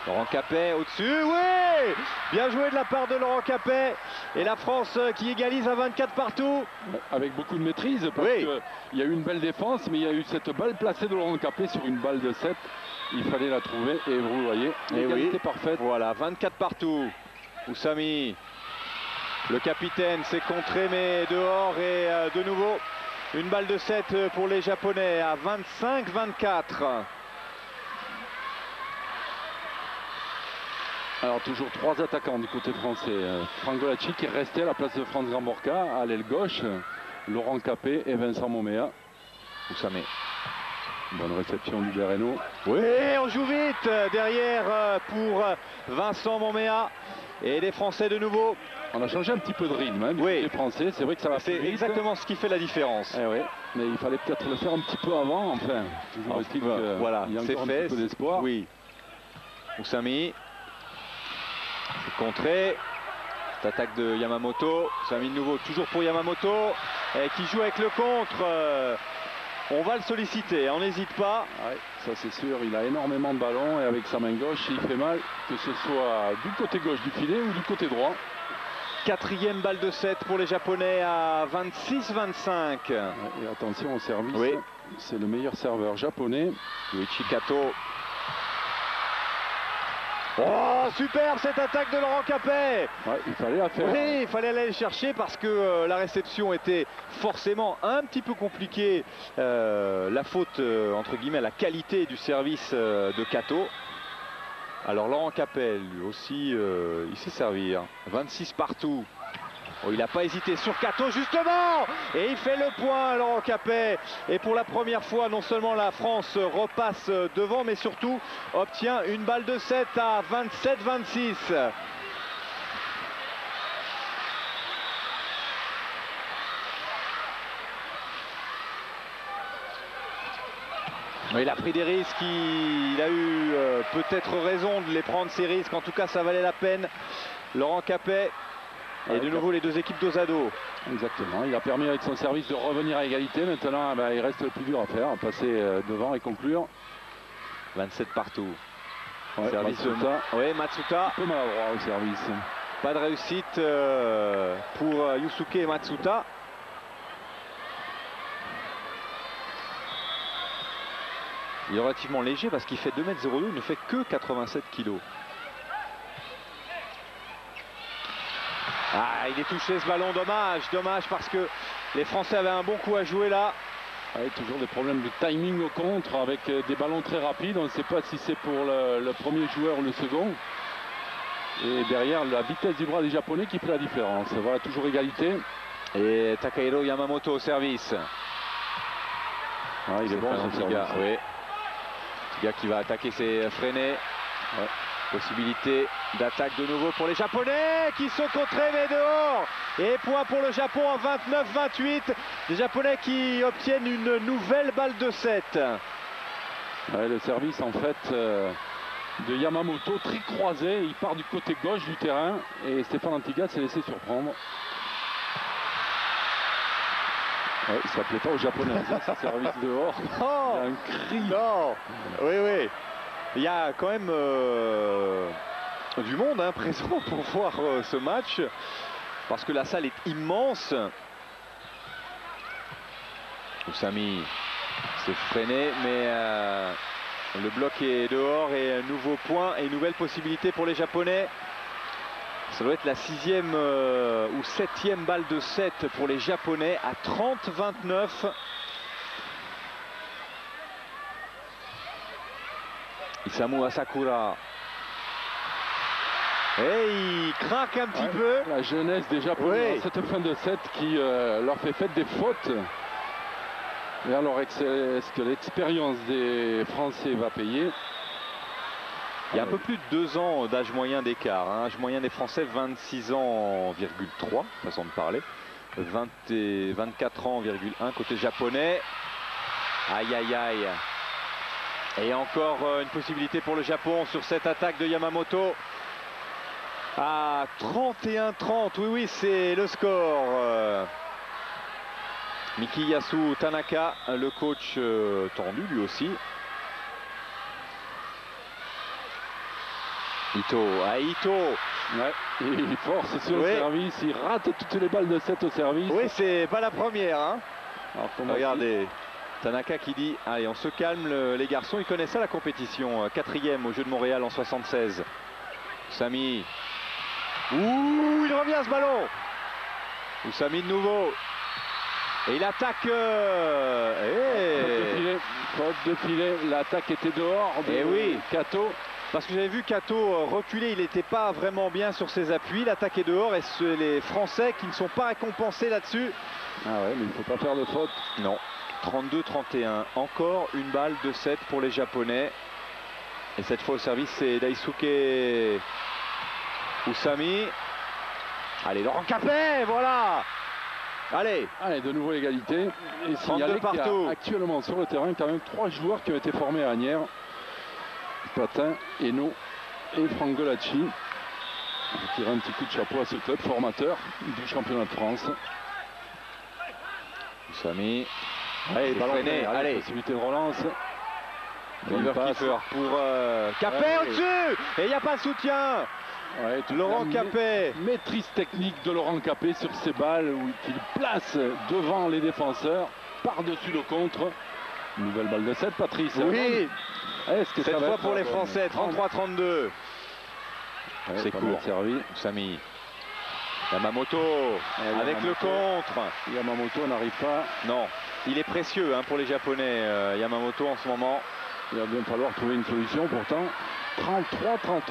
Laurent Capet au-dessus, oui! Bien joué de la part de Laurent Capet. Et la France qui égalise à 24 partout. Avec beaucoup de maîtrise, parce qu'il y a eu une belle défense, mais il y a eu cette balle placée de Laurent Capet sur une balle de 7. Il fallait la trouver et vous le voyez, l'égalité parfaite. Voilà, 24 partout. Oussami, le capitaine, s'est contré mais dehors et de nouveau une balle de 7 pour les Japonais à 25-24. Alors toujours 3 attaquants du côté français. Franck Golacci qui est resté à la place de Franz Gamborka à l'aile gauche. Laurent Capet et Vincent Momea. Oussami. Bonne réception du Bereno. Oui, on joue vite derrière pour Vincent Momea. Et les Français de nouveau. On a changé un petit peu de rythme, hein, les Français. C'est vrai que ça va C'est exactement ce qui fait la différence. Eh oui, mais il fallait peut-être le faire un petit peu avant. Enfin, voilà, c'est fait. Un petit peu d'espoir. Oui. Oussami. C'est contré. Cette attaque de Yamamoto. Oussami de nouveau, toujours pour Yamamoto. Qui joue avec le contre. On va le solliciter, on n'hésite pas. Ouais, ça c'est sûr, il a énormément de ballons et avec sa main gauche, il fait mal, que ce soit du côté gauche du filet ou du côté droit. 4e balle de 7 pour les Japonais à 26-25. Ouais, et attention au service, oui. C'est le meilleur serveur japonais. Yuichi Kato. Oh, superbe cette attaque de Laurent Capet. Ouais, il fallait la faire. Oui, il fallait aller le chercher parce que la réception était forcément un petit peu compliquée. La faute, entre guillemets, la qualité du service de Kato. Alors Laurent Capet, lui aussi, il sait servir. 26 partout. Oh, il n'a pas hésité sur Kato justement. Et il fait le point, Laurent Capet. Et pour la première fois, non seulement la France repasse devant, mais surtout obtient une balle de 7 à 27-26. Il a pris des risques, il a eu peut-être raison de les prendre ces risques. En tout cas, ça valait la peine. Laurent Capet. Et de nouveau les deux équipes dos à dos. Exactement, il a permis avec son service de revenir à égalité. Maintenant, il reste le plus dur à faire, passer devant et conclure. 27 partout. Ouais, service Matsuta. Oui, Matsuta. Un peu maladroit au service. Pas de réussite pour Yusuke Matsuta. Il est relativement léger parce qu'il fait 2,02 m, il ne fait que 87 kg. Ah, il est touché ce ballon, dommage parce que les Français avaient un bon coup à jouer là. Ouais, toujours des problèmes de timing au contre avec des ballons très rapides. On ne sait pas si c'est pour le premier joueur ou le second. Et derrière, la vitesse du bras des Japonais qui fait la différence. Voilà, toujours égalité. Et Takahiro Yamamoto au service. Ah, il est bon son service. Oui. Petit gars qui va attaquer, c'est freiné. Ouais. Possibilité d'attaque de nouveau pour les Japonais qui sont contrés mais dehors. Et point pour le Japon en 29-28. Les Japonais qui obtiennent une nouvelle balle de 7. Ouais, le service en fait de Yamamoto très croisé. Il part du côté gauche du terrain et Stéphane Antigas s'est laissé surprendre. Ouais, ça ne plaît pas aux Japonais, ça, ce service dehors. Oh, il y a un cri. Non. Oui. Il y a quand même du monde présent pour voir ce match. Parce que la salle est immense. Oussami s'est freiné, mais le bloc est dehors et un nouveau point et une nouvelle possibilité pour les Japonais. Ça doit être la 6e ou 7e balle de 7 pour les Japonais à 30-29. Isamu Asakura. Et il craque un petit peu. La jeunesse des Japonais, cette fin de set qui leur fait fête des fautes. Et alors, est-ce que l'expérience des Français va payer? Il y a un peu plus de 2 ans d'âge moyen d'écart. Hein. Âge moyen des Français, 26 ans,3, façon de parler. 24 ans,1 côté japonais. Aïe, aïe, aïe. Et encore une possibilité pour le Japon sur cette attaque de Yamamoto. À 31-30, oui, c'est le score. Mikiyasu Tanaka, le coach tendu lui aussi. Ito, Ouais, il force sur le service, il rate toutes les balles de 7 au service. Oui, c'est pas la première. Hein. Alors, regardez, Tanaka qui dit, allez, on se calme les garçons, ils connaissent ça la compétition. 4e au Jeu de Montréal en 76. Sami. Ouh, il revient ce ballon. Sami de nouveau. Et il attaque. Faute de filet, l'attaque était dehors. Et oui, Kato. Parce que j'avais vu Kato reculer, il n'était pas vraiment bien sur ses appuis. L'attaque est dehors et c'est les Français qui ne sont pas récompensés là-dessus. Ah ouais, mais il ne faut pas faire de faute. Non. 32-31. Encore une balle de 7 pour les Japonais. Et cette fois au service, c'est Daisuke Usami. Allez, Laurent Capet, voilà. Allez, de nouveau égalité. Et signaler qu'il y a actuellement sur le terrain quand même 3 joueurs qui ont été formés à Asnières. Patin, Eno et Frangolacci. Je tire un petit coup de chapeau à ce club formateur du championnat de France. Usami. Allez, ballon freiné, allez. Possibilité de relance. Oliver Kiefer pour Capet au-dessus. Et il n'y a pas de soutien. Laurent Capet. Maîtrise technique de Laurent Capet sur ces balles où il place devant les défenseurs, par-dessus le contre. Nouvelle balle de 7, Patrice. Oui. Cette fois pour les Français, 33-32. C'est court. Servi. Sami. Yamamoto avec le contre. Yamamoto n'arrive pas. Non, il est précieux pour les Japonais, Yamamoto en ce moment. Il va bien falloir trouver une solution pourtant. 33-33.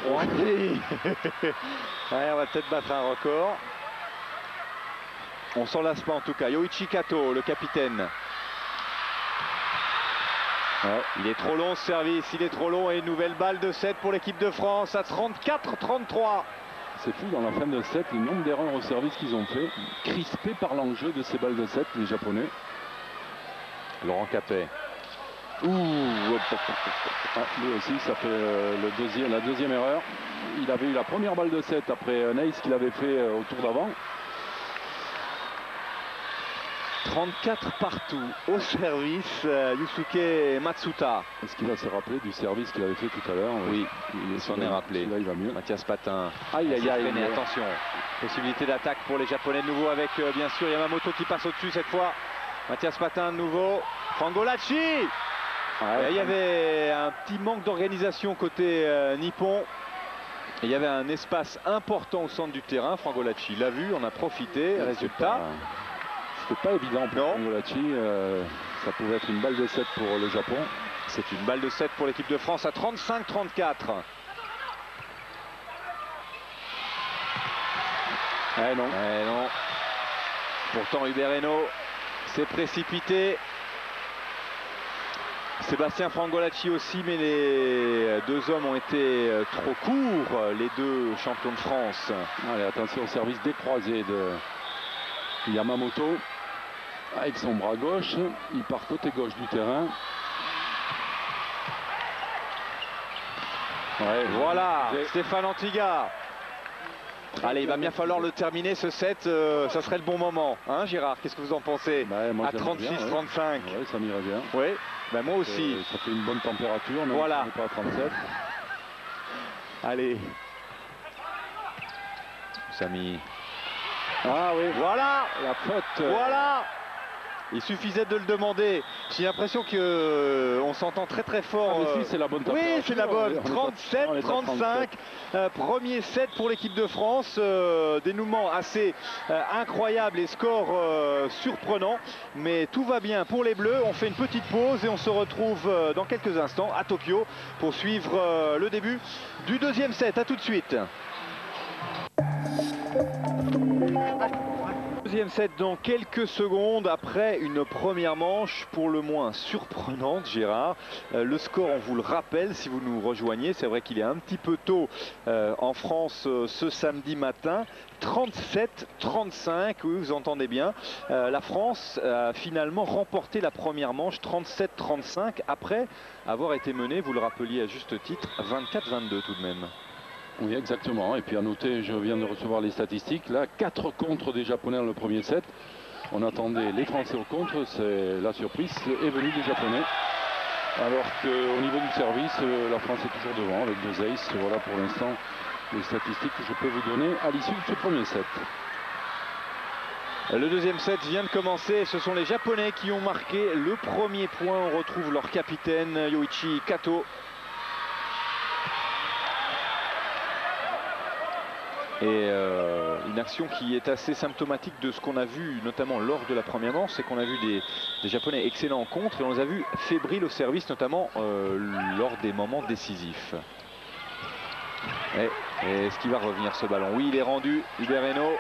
On va peut-être battre un record. On s'en lasse pas en tout cas. Yoichi Kato, le capitaine. Il est trop long ce service, il est trop long et une nouvelle balle de 7 pour l'équipe de France à 34-33. C'est fou dans la fin de 7, le nombre d'erreurs au service qu'ils ont fait, crispés par l'enjeu de ces balles de 7, les Japonais. Laurent Capet. Lui aussi, ça fait la deuxième erreur. Il avait eu la première balle de 7 après un ace qu'il avait fait au tour d'avant. 34 partout au service, Yusuke Matsuta. Est-ce qu'il va se rappeler du service qu'il avait fait tout à l'heure? Oui, il s'en est rappelé. Là, il va mieux. Mathias Patin. Aïe, aïe, aïe. Attention. Possibilité d'attaque pour les Japonais de nouveau avec bien sûr Yamamoto qui passe au-dessus cette fois. Mathias Patin de nouveau. Frangolacci. Il y avait un petit manque d'organisation côté nippon. Et il y avait un espace important au centre du terrain. Frangolacci l'a vu, on a profité. Résultat. C'était pas évident pour Frangolacci. Ça pouvait être une balle de 7 pour le Japon. C'est une balle de 7 pour l'équipe de France à 35-34. Non. Non. Pourtant Hubert Hainaut s'est précipité. Sébastien Frangolacci aussi, mais les deux hommes ont été trop courts, les deux champions de France. Allez, attention au service décroisé de Yamamoto. Avec son bras gauche, il part côté gauche du terrain. Voilà, Stéphane Antiga. Allez, il va bien falloir le terminer ce set, ça serait le bon moment. Hein Gérard, qu'est-ce que vous en pensez? À 36-35. Oui, ça m'irait bien. Oui, moi aussi. Ça fait une bonne température, mais voilà. On n'est pas à 37. Allez. Sami. Ah oui, voilà la faute. Voilà. Il suffisait de le demander. J'ai l'impression qu'on s'entend très très fort. Ah, mais si, c'est la bonne température. Oui, c'est la bonne. 37-35. Premier set pour l'équipe de France. Dénouement assez incroyable et score surprenant. Mais tout va bien pour les Bleus. On fait une petite pause et on se retrouve dans quelques instants à Tokyo pour suivre le début du deuxième set. À tout de suite. Deuxième set dans quelques secondes après une première manche pour le moins surprenante, Gérard. Le score, on vous le rappelle si vous nous rejoignez, c'est vrai qu'il est un petit peu tôt en France ce samedi matin. 37-35, oui, vous entendez bien. La France a finalement remporté la première manche 37-35 après avoir été menée, vous le rappeliez à juste titre, 24-22 tout de même. Oui, exactement. Et puis à noter, je viens de recevoir les statistiques. Là, 4 contres des Japonais dans le premier set. On attendait les Français au contre. C'est la surprise est venue des Japonais. Alors qu'au niveau du service, la France est toujours devant avec 2 aces. Voilà pour l'instant les statistiques que je peux vous donner à l'issue de ce premier set. Le deuxième set vient de commencer. Ce sont les Japonais qui ont marqué le premier point. On retrouve leur capitaine Yoichi Kato. Et une action qui est assez symptomatique de ce qu'on a vu notamment lors de la première manche, c'est qu'on a vu des Japonais excellents en contre et on les a vus fébriles au service, notamment lors des moments décisifs. Et est-ce qu'il va revenir ce ballon? Oui, il est rendu. Ubereno.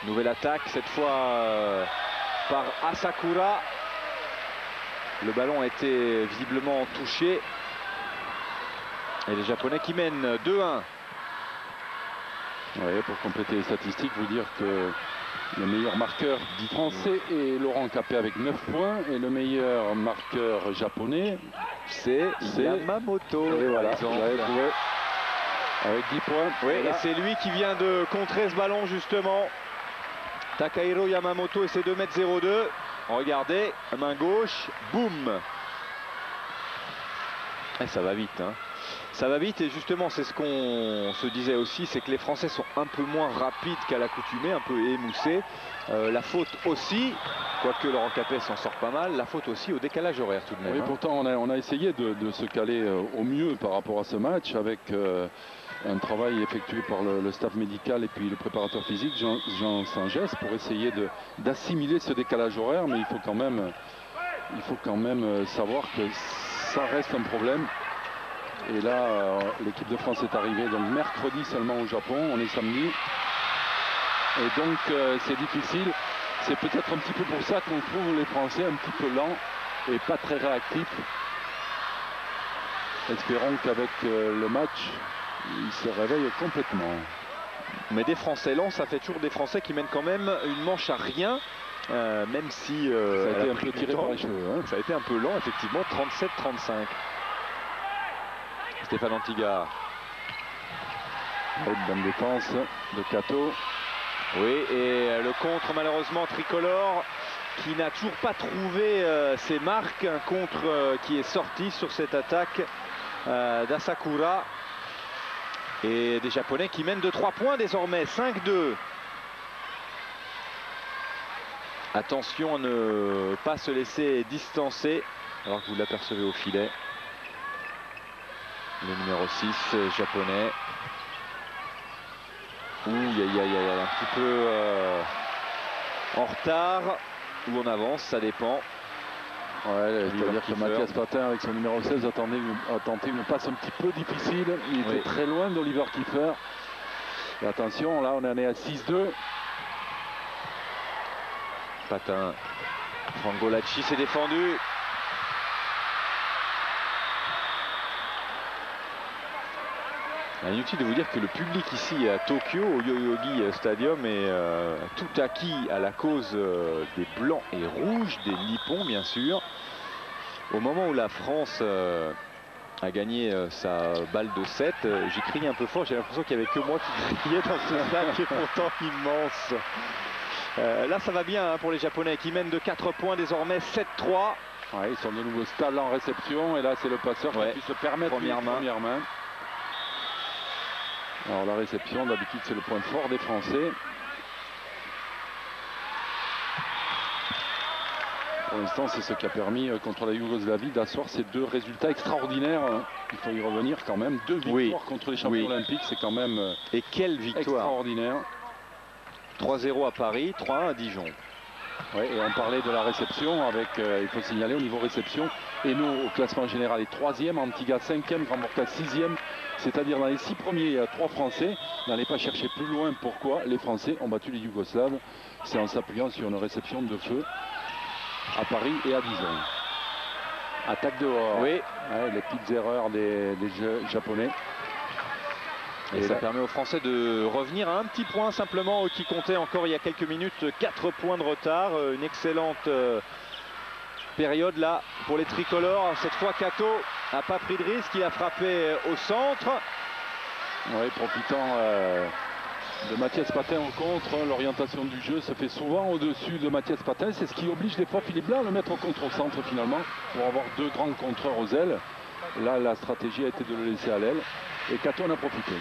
Nouvelle attaque, cette fois par Asakura. Le ballon a été visiblement touché. Et les Japonais qui mènent 2-1. Ouais, pour compléter les statistiques, vous dire que le meilleur marqueur français est Laurent Capet avec 9 points et le meilleur marqueur japonais c'est Yamamoto. Et voilà, avec 10 points. Oui, et c'est lui qui vient de contrer ce ballon justement. Takahiro Yamamoto et ses 2,02 m. Regardez, main gauche, boum. Et ça va vite, hein. Ça va vite et justement c'est ce qu'on se disait aussi, c'est que les Français sont un peu moins rapides qu'à l'accoutumée, un peu émoussés. La faute aussi, quoique Laurent Capet s'en sort pas mal, la faute aussi au décalage horaire tout de même. Oui, pourtant on a essayé de se caler au mieux par rapport à ce match avec un travail effectué par le staff médical et puis le préparateur physique Jean Sangès pour essayer d'assimiler ce décalage horaire, mais il faut quand même savoir que ça reste un problème. Et là, l'équipe de France est arrivée donc mercredi seulement au Japon, on est samedi. Et donc c'est difficile. C'est peut-être un petit peu pour ça qu'on trouve les Français un petit peu lents et pas très réactifs. Espérons qu'avec le match, ils se réveillent complètement. Mais des Français lents, ça fait toujours des Français qui mènent quand même une manche à rien. Même si ça a été un peu tiré par les cheveux. Hein. Ça a été un peu lent, effectivement, 37-35. Stéphane Antiga. Une bonne défense de Kato. Oui, et le contre malheureusement tricolore qui n'a toujours pas trouvé ses marques. Un contre qui est sorti sur cette attaque d'Asakura. Et des Japonais qui mènent de 3 points désormais, 5-2. Attention à ne pas se laisser distancer alors que vous l'apercevez au filet. Le numéro 6 japonais. Ouh, un petit peu en retard ou en avance, ça dépend. Ouais, c'est-à-dire que Mathias Patin avec son numéro 16 a tenté une passe un petit peu difficile. Il était très loin d'Oliver Kiefer. Et attention, là on en est à 6-2. Patin. Frangolacci s'est défendu. Inutile de vous dire que le public ici à Tokyo, au Yoyogi Stadium, est tout acquis à la cause des blancs et rouges, des nippons bien sûr. Au moment où la France a gagné sa balle de 7, j'ai crié un peu fort, j'ai l'impression qu'il n'y avait que moi qui criais dans ce stade qui est pourtant immense. Là ça va bien hein, pour les Japonais qui mènent de 4 points désormais, 7-3. Ouais, ils sont de nouveau stable en réception et là c'est le passeur qui a pu se permettre première main. Alors la réception d'habitude c'est le point fort des Français. Pour l'instant, c'est ce qui a permis contre la Yougoslavie d'asseoir ces 2 résultats extraordinaires. Il faut y revenir quand même. 2 victoires contre les champions olympiques, c'est quand même et quelle victoire extraordinaire. 3-0 à Paris, 3-1 à Dijon. Ouais, et on parlait de la réception avec, il faut signaler au niveau réception, et nous au classement général est 3e, Antigua 5e, Grand Borca 6e, c'est-à-dire dans les 6 premiers il y a 3 Français. N'allez pas chercher plus loin pourquoi les Français ont battu les Yougoslaves. C'est en s'appuyant sur une réception de feu à Paris et à Dijon. Attaque dehors. Oui. Ouais, les petites erreurs des Japonais. Et ça permet aux Français de revenir à un petit point simplement qui comptait encore il y a quelques minutes 4 points de retard. Une excellente période là pour les tricolores. Cette fois Kato n'a pas pris de risque, il a frappé au centre. Oui, profitant de Mathias Patin au contre, l'orientation du jeu se fait souvent au-dessus de Mathias Patin. C'est ce qui oblige des fois Philippe Blanc à le mettre au contre-centre finalement pour avoir 2 grands contreurs aux ailes. Là, la stratégie a été de le laisser à l'aile et Kato en a profité.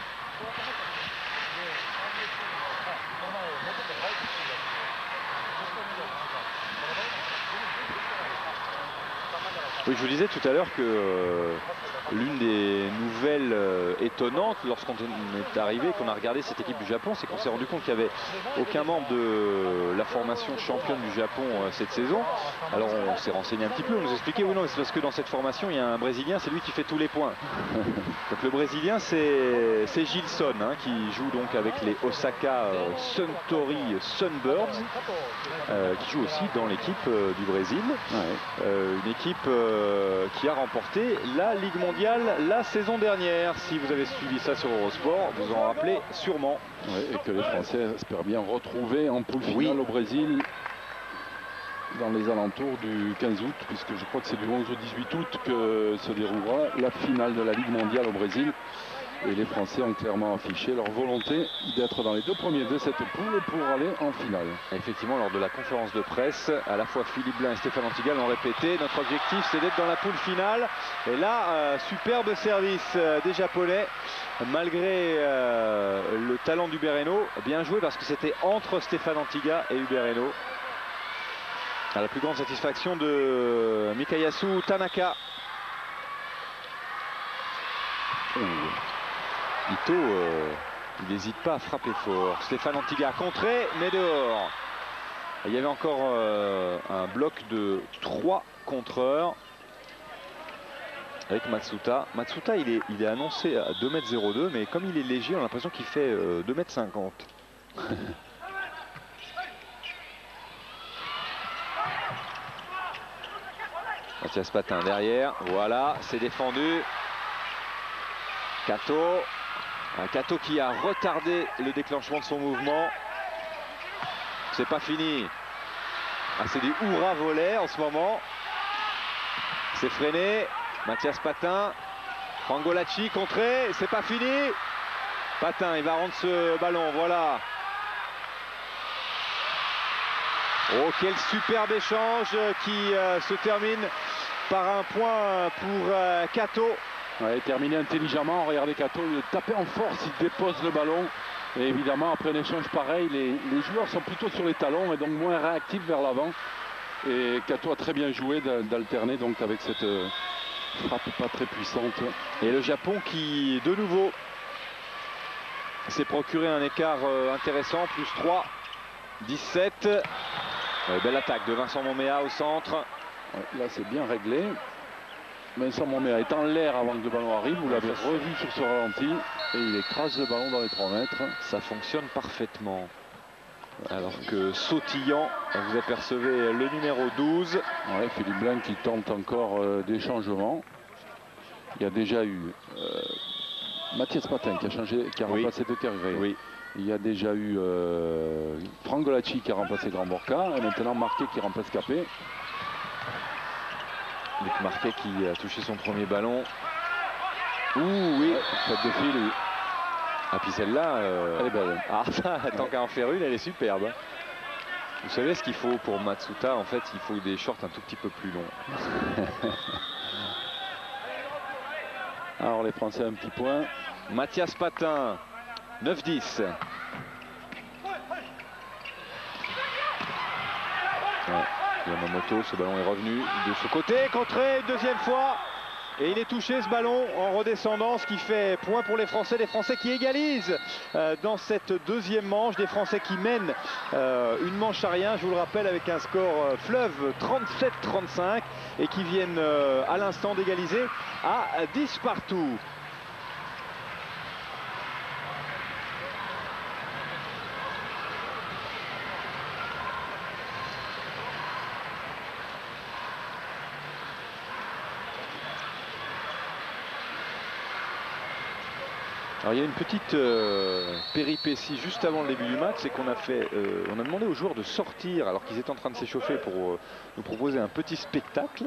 Oui, je vous disais tout à l'heure que l'une des nouvelles étonnantes lorsqu'on est arrivé, qu'on a regardé cette équipe du Japon, c'est qu'on s'est rendu compte qu'il n'y avait aucun membre de la formation championne du Japon cette saison. Alors on s'est renseigné un petit peu, on nous expliquait, oui non, c'est parce que dans cette formation, il y a un Brésilien, c'est lui qui fait tous les points. Donc le Brésilien, c'est Gilson, hein, qui joue donc avec les Osaka Suntory Sunbirds, qui joue aussi dans l'équipe du Brésil. Ouais. Une équipe qui a remporté la Ligue mondiale la saison dernière. Si vous avez suivi ça sur Eurosport, vous en rappelez sûrement. Oui, et que les Français espèrent bien retrouver en poule finale au Brésil dans les alentours du 15 août, puisque je crois que c'est du 11 au 18 août que se déroulera la finale de la Ligue mondiale au Brésil. Et les Français ont clairement affiché leur volonté d'être dans les 2 premiers de cette poule pour aller en finale. Effectivement, lors de la conférence de presse, à la fois Philippe Blanc et Stéphane Antiga l'ont répété, notre objectif c'est d'être dans la poule finale. Et là, superbe service des Japonais, malgré le talent d'Hubert Hainaut. Bien joué parce que c'était entre Stéphane Antiga et Hubert Hainaut. À la plus grande satisfaction de Mikayasu Tanaka. Ito, il n'hésite pas à frapper fort. Stéphane Antiga a contré, mais dehors. Il y avait encore un bloc de 3 contreurs avec Matsuta. Matsuta, il est annoncé à 2,02 m, mais comme il est léger, on a l'impression qu'il fait 2,50 m. Mathias Patin derrière, voilà, c'est défendu. Kato. Kato qui a retardé le déclenchement de son mouvement. C'est pas fini. C'est des hurrahs volets en ce moment. C'est freiné. Mathias Patin. Pangolacci contré. C'est pas fini. Patin, il va rendre ce ballon. Voilà. Oh, quel superbe échange qui se termine par un point pour Kato. Ouais, terminé intelligemment, regardez Kato, il tapait en force, il dépose le ballon. Et évidemment, après un échange pareil, les joueurs sont plutôt sur les talons et donc moins réactifs vers l'avant. Et Kato a très bien joué d'alterner donc avec cette frappe pas très puissante. Et le Japon qui, de nouveau, s'est procuré un écart intéressant, plus 3, 17. Belle attaque de Vincent Moméa au centre. Ouais, là, c'est bien réglé. Vincent Moméa est en l'air avant que le ballon arrive. Vous l'avez revu sur ce ralenti. Et il écrase le ballon dans les 3 mètres. Ça fonctionne parfaitement. Alors que sautillant, vous apercevez le numéro 12. Ouais, Philippe Blanc qui tente encore des changements. Il y a déjà eu Mathias Patin qui a changé, qui a remplacé De Kergray. Oui. Il y a déjà eu Frangolacci qui a remplacé Grand Borca. Et maintenant Marquet qui remplace Capet. Luc Marquet qui a touché son premier ballon. Ouh oui, faute de fil. Ah puis celle-là, elle est belle. Ah ça, tant qu'à en faire une, elle est superbe. Vous savez ce qu'il faut pour Matsuta? En fait, il faut des shorts un tout petit peu plus longs. Alors les Français un petit point. Mathias Patin, 9-10. Ouais. Yamamoto, ce ballon est revenu de ce côté, contré une deuxième fois. Et il est touché ce ballon en redescendant, ce qui fait point pour les Français qui égalisent dans cette deuxième manche, des Français qui mènent une manche à rien, je vous le rappelle, avec un score fleuve 37-35 et qui viennent à l'instant d'égaliser à 10 partout. Alors il y a une petite péripétie juste avant le début du match, c'est qu'on a on a demandé aux joueurs de sortir alors qu'ils étaient en train de s'échauffer pour nous proposer un petit spectacle.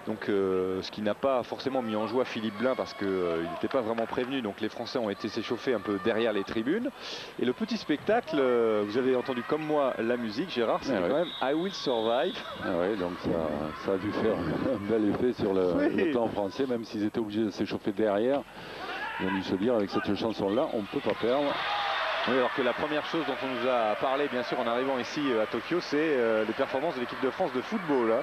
Donc ce qui n'a pas forcément mis en joie Philippe Blain parce qu'il n'était pas vraiment prévenu. Donc les Français ont été s'échauffer un peu derrière les tribunes. Et le petit spectacle, vous avez entendu comme moi la musique, Gérard, c'est quand même I Will Survive. Ouais, donc ça a dû faire un bel effet sur le plan français, même s'ils étaient obligés de s'échauffer derrière. Ils ont dû se dire, avec cette chanson-là, on ne peut pas perdre. Oui, alors que la première chose dont on nous a parlé, bien sûr, en arrivant ici à Tokyo, c'est les performances de l'équipe de France de football. Hein.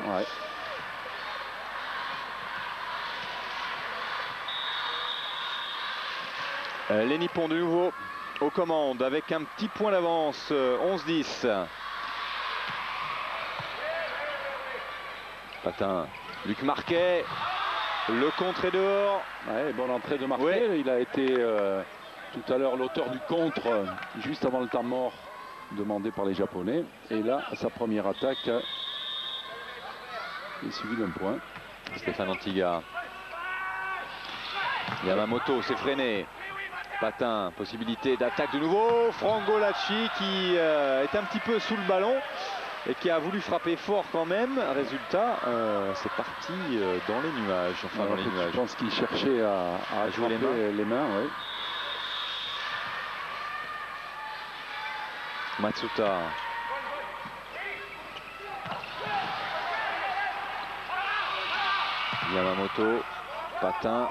Ouais. Les Nippons de nouveau aux commandes avec un petit point d'avance, 11-10. Patin, Luc Marquet. Le contre est dehors. Ouais, bonne entrée de Marquet. Ouais. Il a été tout à l'heure l'auteur du contre juste avant le temps mort demandé par les Japonais. Et là, sa première attaque est suivie d'un point. Stéphane Antiga. Yamamoto s'est freiné. Patin, possibilité d'attaque de nouveau. Franck Golacci qui est un petit peu sous le ballon et qui a voulu frapper fort quand même. Résultat, c'est parti dans les nuages. Enfin, dans les nuages. Je pense qu'il cherchait à jouer les mains. Ouais. Matsuta. Yamamoto. Patin.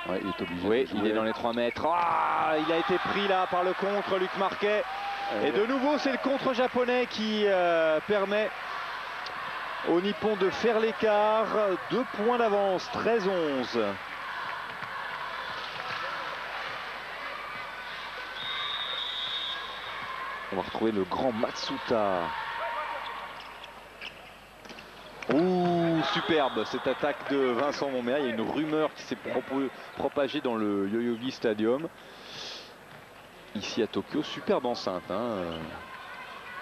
Ouais, il est obligé. Oui, il est dans les 3 mètres. Ah, il a été pris là par le contre, Luc Marquet. Et de nouveau, c'est le contre japonais qui permet aux Nippons de faire l'écart. 2 points d'avance, 13-11. On va retrouver le grand Matsuta. Ouh, superbe cette attaque de Vincent Monméa. Il y a une rumeur qui s'est propagée dans le Yoyogi Stadium. Ici à Tokyo, superbe enceinte. Hein.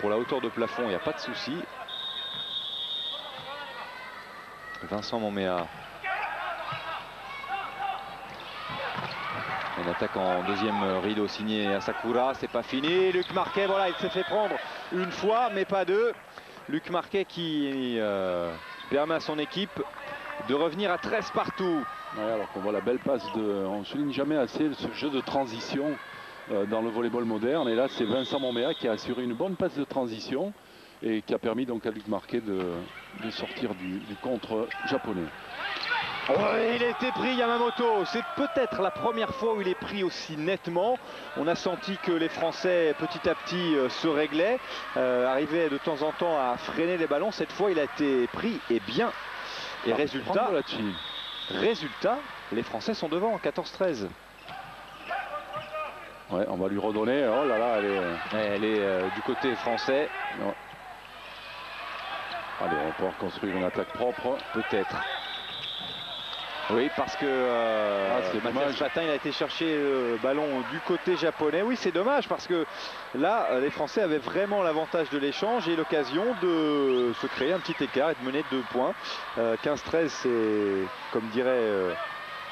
Pour la hauteur de plafond, il n'y a pas de souci. Vincent Monméa. Une attaque en deuxième rideau signé Asakura, c'est pas fini. Luc Marquet, voilà, il s'est fait prendre une fois, mais pas deux. Luc Marquet qui permet à son équipe de revenir à 13 partout. Ouais, alors qu'on voit la belle passe on ne souligne jamais assez ce jeu de transition dans le volleyball moderne. Et là, c'est Vincent Monméa qui a assuré une bonne passe de transition et qui a permis donc à Luc Marquet de sortir du contre japonais. Oh, il a été pris, Yamamoto. C'est peut-être la première fois où il est pris aussi nettement. On a senti que les Français petit à petit se réglaient, arrivaient de temps en temps à freiner les ballons. Cette fois, il a été pris et bien. Et résultat, les Français sont devant, 14-13. Ouais, on va lui redonner. Oh là là, elle est du côté français. Non. Allez, on va pouvoir construire une attaque propre, peut-être. Oui, parce que Mathias Patin, il a été chercher le ballon du côté japonais. Oui, c'est dommage parce que là, les Français avaient vraiment l'avantage de l'échange et l'occasion de se créer un petit écart et de mener 2 points. 15-13, c'est, comme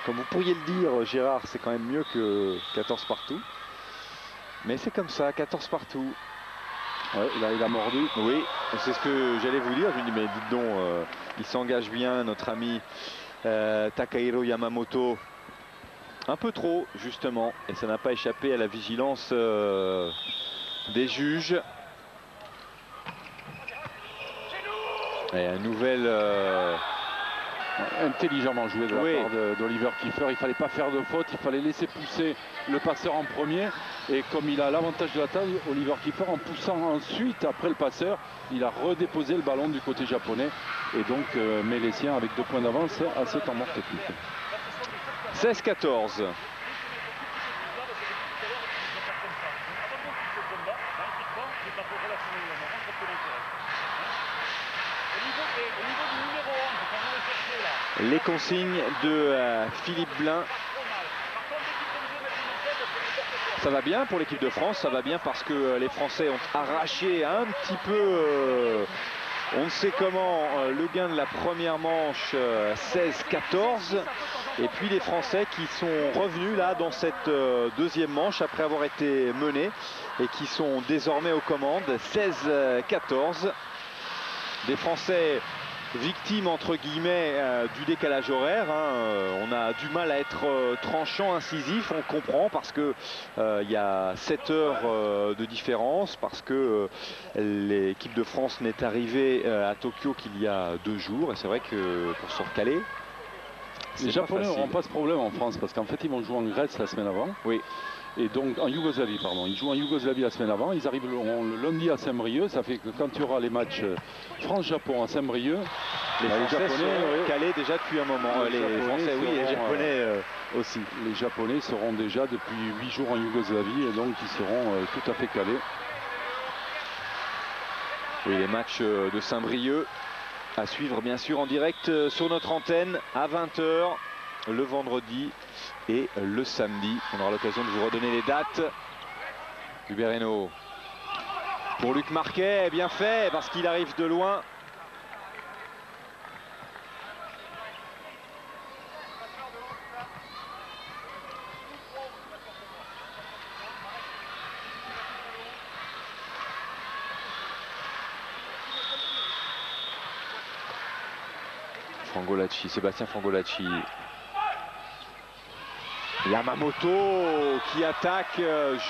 vous pourriez le dire, Gérard, c'est quand même mieux que 14 partout. Mais c'est comme ça, 14 partout. Ouais, là, il a mordu. Oui, c'est ce que j'allais vous dire. Je me dis, mais dites donc, il s'engage bien, notre ami Takahiro Yamamoto. Un peu trop, justement. Et ça n'a pas échappé à la vigilance des juges. Et un nouvel Intelligemment joué de la part d'Oliver Kiefer. Il ne fallait pas faire de faute, il fallait laisser pousser le passeur en premier. Et comme il a l'avantage de la taille, Oliver Kiefer, en poussant ensuite après le passeur, il a redéposé le ballon du côté japonais. Et donc met les siens avec 2 points d'avance à ce temps mort technique. 16-14. Les consignes de Philippe Blain. Ça va bien pour l'équipe de France, ça va bien parce que les Français ont arraché un petit peu, on ne sait comment, le gain de la première manche 16-14. Et puis les Français qui sont revenus là dans cette deuxième manche après avoir été menés et qui sont désormais aux commandes. 16-14. Des Français victimes entre guillemets du décalage horaire. On a du mal à être tranchant, incisif, on comprend parce que il y a 7 heures de différence, parce que l'équipe de France n'est arrivée à Tokyo qu'il y a 2 jours, et c'est vrai que pour se recaler, les Japonais n'auront pas ce problème en France parce qu'en fait ils vont jouer en Grèce la semaine avant. Oui. Et donc en Yougoslavie, pardon. Ils jouent en Yougoslavie la semaine avant. Ils arrivent le lundi à Saint-Brieuc. Ça fait que quand il y aura les matchs France-Japon à Saint-Brieuc, les Japonais sont calés déjà depuis un moment. Les Français, oui, et les Japonais aussi. Les Japonais seront déjà depuis 8 jours en Yougoslavie et donc ils seront tout à fait calés. Oui, les matchs de Saint-Brieuc à suivre bien sûr en direct sur notre antenne à 20 h le vendredi et le samedi. On aura l'occasion de vous redonner les dates. Hubert Hainaut pour Luc Marquet, bien fait parce qu'il arrive de loin. Frangolacci, Sébastien Frangolacci. Yamamoto qui attaque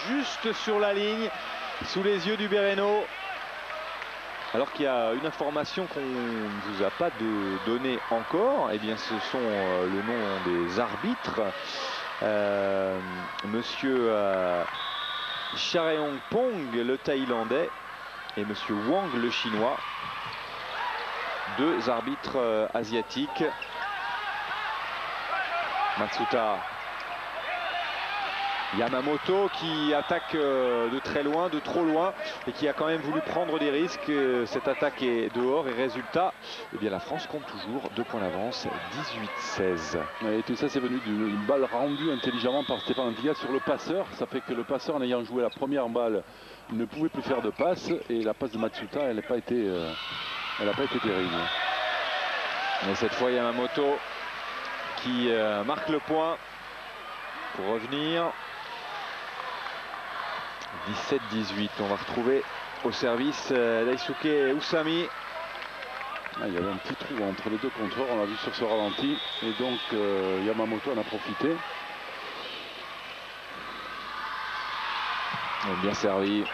juste sur la ligne, sous les yeux d'Hubert Hainaut. Alors qu'il y a une information qu'on ne vous a pas donnée encore, eh bien ce sont le nom des arbitres. Monsieur Chareong Pong, le Thaïlandais, et Monsieur Wang, le Chinois. 2 arbitres asiatiques. Matsuta. Yamamoto qui attaque de très loin, de trop loin, et qui a quand même voulu prendre des risques. Cette attaque est dehors et résultat, eh bien la France compte toujours 2 points d'avance, 18-16. Et tout ça c'est venu d'une balle rendue intelligemment par Stéphane Antillas sur le passeur. Ça fait que le passeur, en ayant joué la première balle, ne pouvait plus faire de passe, et la passe de Matsuta, elle n'a pas été terrible. Mais cette fois Yamamoto qui marque le point pour revenir. 17-18, on va retrouver au service Daisuke Usami. Il y avait un petit trou entre les 2 contreurs, on l'a vu sur ce ralenti, et donc Yamamoto en a profité. Bien servi.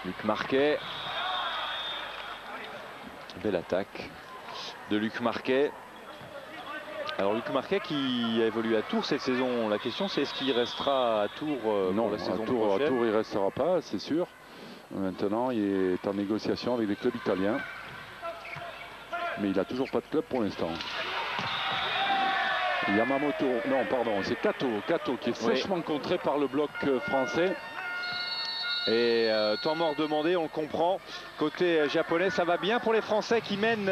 Luc Marquet. Belle attaque de Luc Marquet. Alors Luc Marquet qui a évolué à Tours cette saison, la question c'est est-ce qu'il restera à Tours non, pour la saison prochaine? À Tours il ne restera pas, c'est sûr. Maintenant il est en négociation avec des clubs italiens. Mais il n'a toujours pas de club pour l'instant. Yamamoto, non pardon, c'est Kato qui est sèchement contré par le bloc français. Et temps mort demandé, on le comprend. Côté japonais, ça va bien pour les Français qui mènent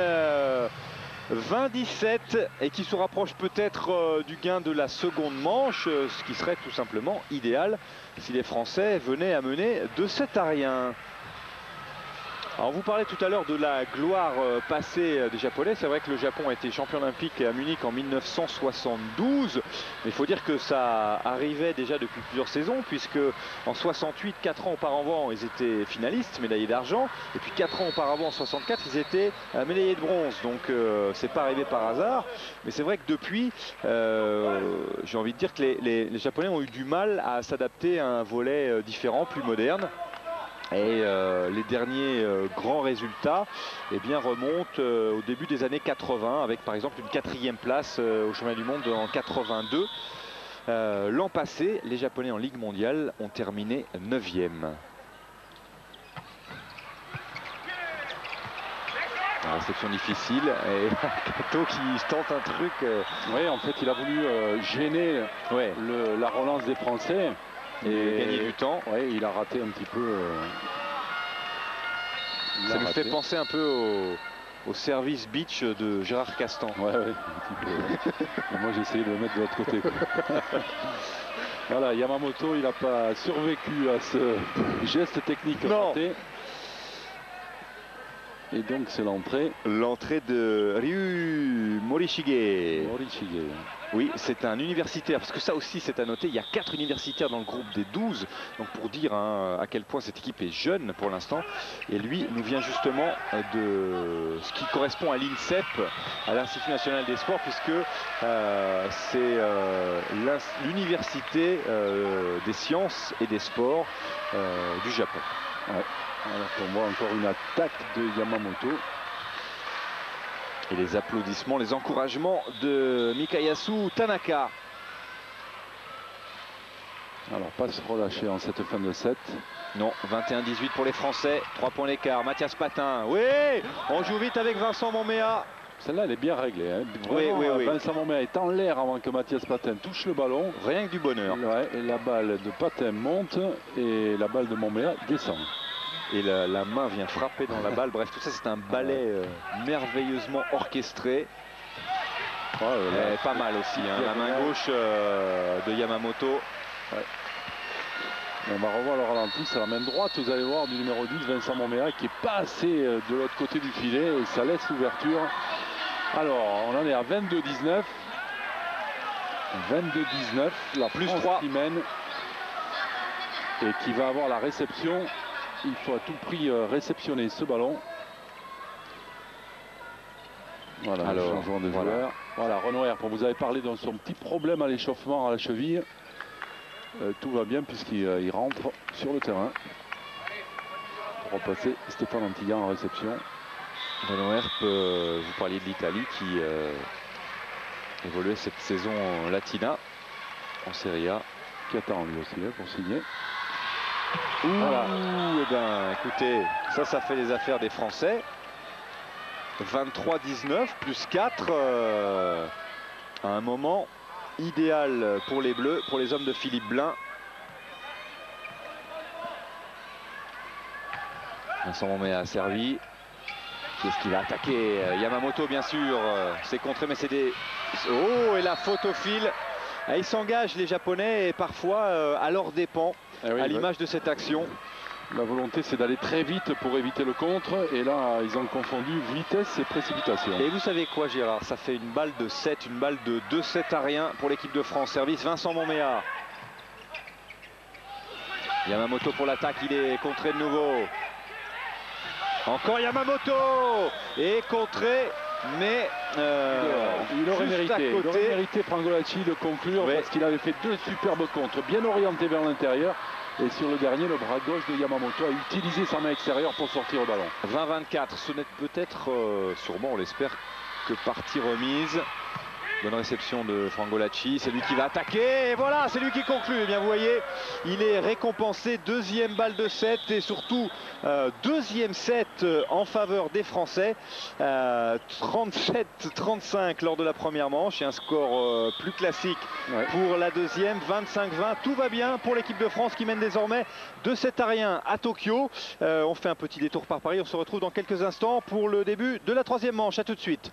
20-17 et qui se rapprochent peut-être du gain de la seconde manche, ce qui serait tout simplement idéal si les Français venaient à mener de 7 à rien. Alors on vous parlait tout à l'heure de la gloire passée des Japonais. C'est vrai que le Japon a été champion olympique à Munich en 1972. Mais il faut dire que ça arrivait déjà depuis plusieurs saisons, puisque en 68, 4 ans auparavant, ils étaient finalistes, médaillés d'argent. Et puis 4 ans auparavant, en 64, ils étaient médaillés de bronze. Donc c'est pas arrivé par hasard. Mais c'est vrai que depuis, j'ai envie de dire que les Japonais ont eu du mal à s'adapter à un volet différent, plus moderne. Et les derniers grands résultats eh bien, remontent au début des années 80 avec par exemple une 4e place au championnat du monde en 82. L'an passé, les Japonais en Ligue mondiale ont terminé 9e. La réception difficile et Kato qui tente un truc. Oui, en fait, il a voulu gêner la relance des Français. Et gagner du temps. Oui, il a raté un petit peu. Ça nous fait penser un peu au service beach de Gérard Castan. Ouais, un petit peu. Moi, j'ai essayé de le mettre de l'autre côté. Voilà, Yamamoto, il n'a pas survécu à ce geste technique raté. Et donc, c'est l'entrée. L'entrée de Ryu Morishige. Morishige. Oui, c'est un universitaire, parce que ça aussi c'est à noter, il y a 4 universitaires dans le groupe des 12, donc pour dire à quel point cette équipe est jeune pour l'instant. Et lui nous vient justement de ce qui correspond à l'INSEP, à l'Institut National des Sports, puisque c'est l'université des sciences et des sports du Japon. Ouais. Alors pour moi encore une attaque de Yamamoto. Et les applaudissements, les encouragements de Mikayasu Tanaka. Alors pas se relâcher en cette fin de set. Non, 21-18 pour les Français, 3 points d'écart. Mathias Patin, oui, on joue vite avec Vincent Monméa. Celle-là, elle est bien réglée. Hein. Vraiment, oui. Vincent Monméa est en l'air avant que Mathias Patin touche le ballon. Rien que du bonheur. Ouais, et la balle de Patin monte et la balle de Monméa descend. Et la main vient frapper dans la balle. Bref, tout ça, c'est un ballet merveilleusement orchestré. Pas mal aussi, hein, la main gauche de Yamamoto. Ouais. On va revoir le ralenti, c'est la main droite, vous allez voir, du numéro 10, Vincent Monméa, qui est passé de l'autre côté du filet et ça laisse l'ouverture. Alors, on en est à 22-19. 22-19, la plus France 3 qui mène et qui va avoir la réception. Il faut à tout prix réceptionner ce ballon. Voilà, alors, changement de joueur. Voilà, Renoir, pour vous avez parlé de son petit problème à l'échauffement à la cheville. Tout va bien puisqu'il rentre sur le terrain. Pour repasser Stéphane Antilla en réception. Renoir, vous parliez de l'Italie qui évoluait cette saison latina en Serie A. Qui attend lui aussi pour signer. Voilà. Eh bien, écoutez, ça fait les affaires des Français. 23-19 plus 4 à un moment idéal pour les Bleus, pour les hommes de Philippe Blin. Vincent Monméa a servi. Qui est-ce qui va attaquer? Yamamoto, bien sûr. C'est contré, mais c'est des... Oh, et la faute au fil. Ils s'engagent, les Japonais, et parfois à leurs dépens, à l'image de cette action. La volonté, c'est d'aller très vite pour éviter le contre. Et là, ils ont confondu vitesse et précipitation. Et vous savez quoi, Gérard? Ça fait une balle de 7, une balle de 2-7 à rien pour l'équipe de France. Service Vincent Monméa. Yamamoto pour l'attaque, il est contré de nouveau. Encore Yamamoto. Et contré, mais il aurait mérité Frangolacci de conclure parce qu'il avait fait 2 superbes contres, bien orientés vers l'intérieur. Et sur le dernier, le bras gauche de Yamamoto a utilisé sa main extérieure pour sortir le ballon. 20-24, ce n'est peut-être, sûrement on l'espère, que partie remise. Bonne réception de Frangolacci, c'est lui qui va attaquer, et voilà, c'est lui qui conclut. Et bien vous voyez, il est récompensé, 2e balle de 7 et surtout 2e set en faveur des Français. 37-35 lors de la première manche et un score plus classique pour la deuxième. 25-20, tout va bien pour l'équipe de France qui mène désormais 2-7 à rien à Tokyo. On fait un petit détour par Paris, on se retrouve dans quelques instants pour le début de la 3e manche. À tout de suite.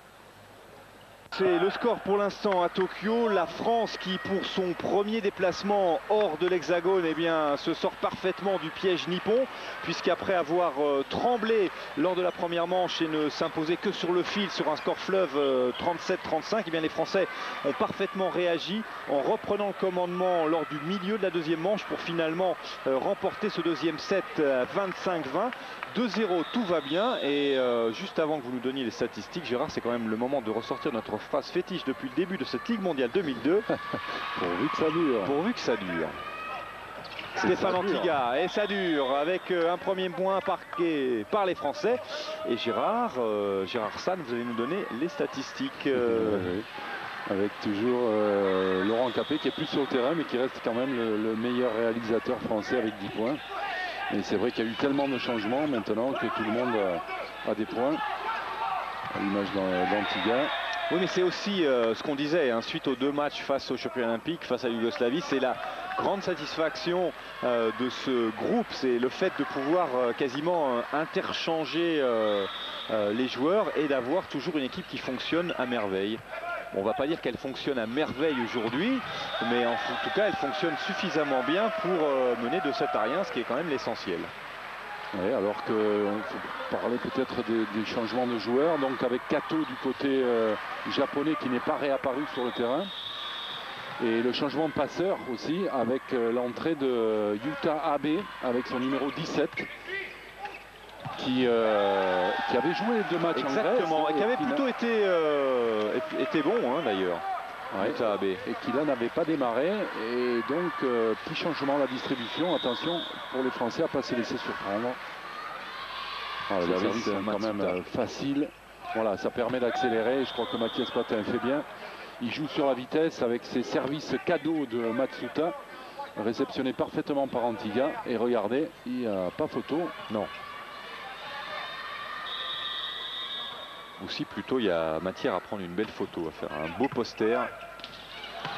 C'est le score pour l'instant à Tokyo. La France qui, pour son premier déplacement hors de l'Hexagone, eh bien, se sort parfaitement du piège nippon, puisqu'après avoir tremblé lors de la première manche et ne s'imposer que sur le fil sur un score fleuve 37-35, eh bien, les Français ont parfaitement réagi en reprenant le commandement lors du milieu de la 2e manche pour finalement remporter ce 2e set 25-20. 2-0, tout va bien. Et juste avant que vous nous donniez les statistiques, Gérard, c'est quand même le moment de ressortir notre phrase fétiche depuis le début de cette Ligue mondiale 2002. Pourvu que ça dure. Pourvu que ça dure. Stéphane Antiga, et ça dure avec un premier point marqué par les Français. Et Gérard Sanne, vous allez nous donner les statistiques. Oui. Avec toujours Laurent Capet qui est plus sur le terrain, mais qui reste quand même le meilleur réalisateur français avec 10 points. Et c'est vrai qu'il y a eu tellement de changements maintenant que tout le monde a des points, à l'image d'Antiga. Oui, mais c'est aussi ce qu'on disait, hein, suite aux 2 matchs face au champion olympique, face à Yougoslavie, c'est la grande satisfaction de ce groupe, c'est le fait de pouvoir quasiment interchanger les joueurs et d'avoir toujours une équipe qui fonctionne à merveille. Bon, on ne va pas dire qu'elle fonctionne à merveille aujourd'hui, mais en tout cas, elle fonctionne suffisamment bien pour mener de 7 à rien, ce qui est quand même l'essentiel. Oui, alors qu'on faut parler peut-être des changements de joueurs. Donc avec Kato du côté japonais qui n'est pas réapparu sur le terrain. Et le changement de passeur aussi avec l'entrée de Yuta Abe avec son numéro 17. Qui avait joué les 2 matchs en Grèce. Exactement, et qui avait plutôt été bon hein, d'ailleurs. Ouais, et qui là n'avait pas démarré, et donc petit changement à la distribution. Attention pour les Français à ne pas se laisser surprendre. Voilà, le service est quand même facile. Voilà, ça permet d'accélérer. Je crois que Mathias Patin fait bien. Il joue sur la vitesse avec ses services cadeaux de Matsuta, réceptionnés parfaitement par Antiga. Et regardez, il n'y a pas photo. Non. Aussi plutôt il y a matière à prendre une belle photo, à faire un beau poster.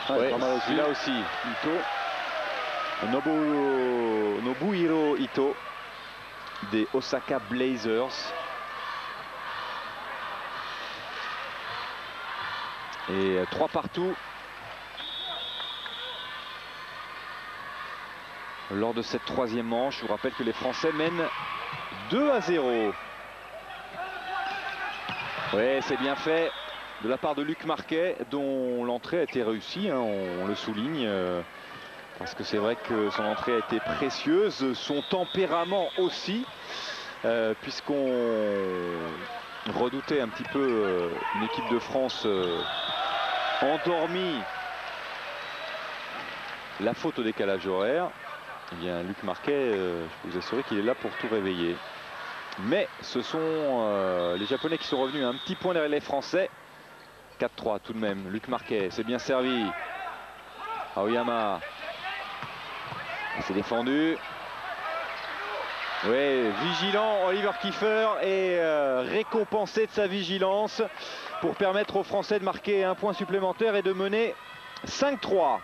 Ouais, celui-là aussi. Ito. Nobuhiro Ito des Osaka Blazers. Et 3 partout lors de cette 3e manche. Je vous rappelle que les Français mènent 2-0. Oui, c'est bien fait de la part de Luc Marquet, dont l'entrée a été réussie, hein, on le souligne, parce que c'est vrai que son entrée a été précieuse, son tempérament aussi, puisqu'on redoutait un petit peu une équipe de France endormie, la faute au décalage horaire. Eh bien, Luc Marquet, je peux vous assurer qu'il est là pour tout réveiller. Mais ce sont les Japonais qui sont revenus un petit point derrière les Français. 4-3 tout de même. Luc Marquet, c'est bien servi. Aoyama. C'est défendu. Oui, vigilant Oliver Kiefer et récompensé de sa vigilance pour permettre aux Français de marquer un point supplémentaire et de mener 5-3.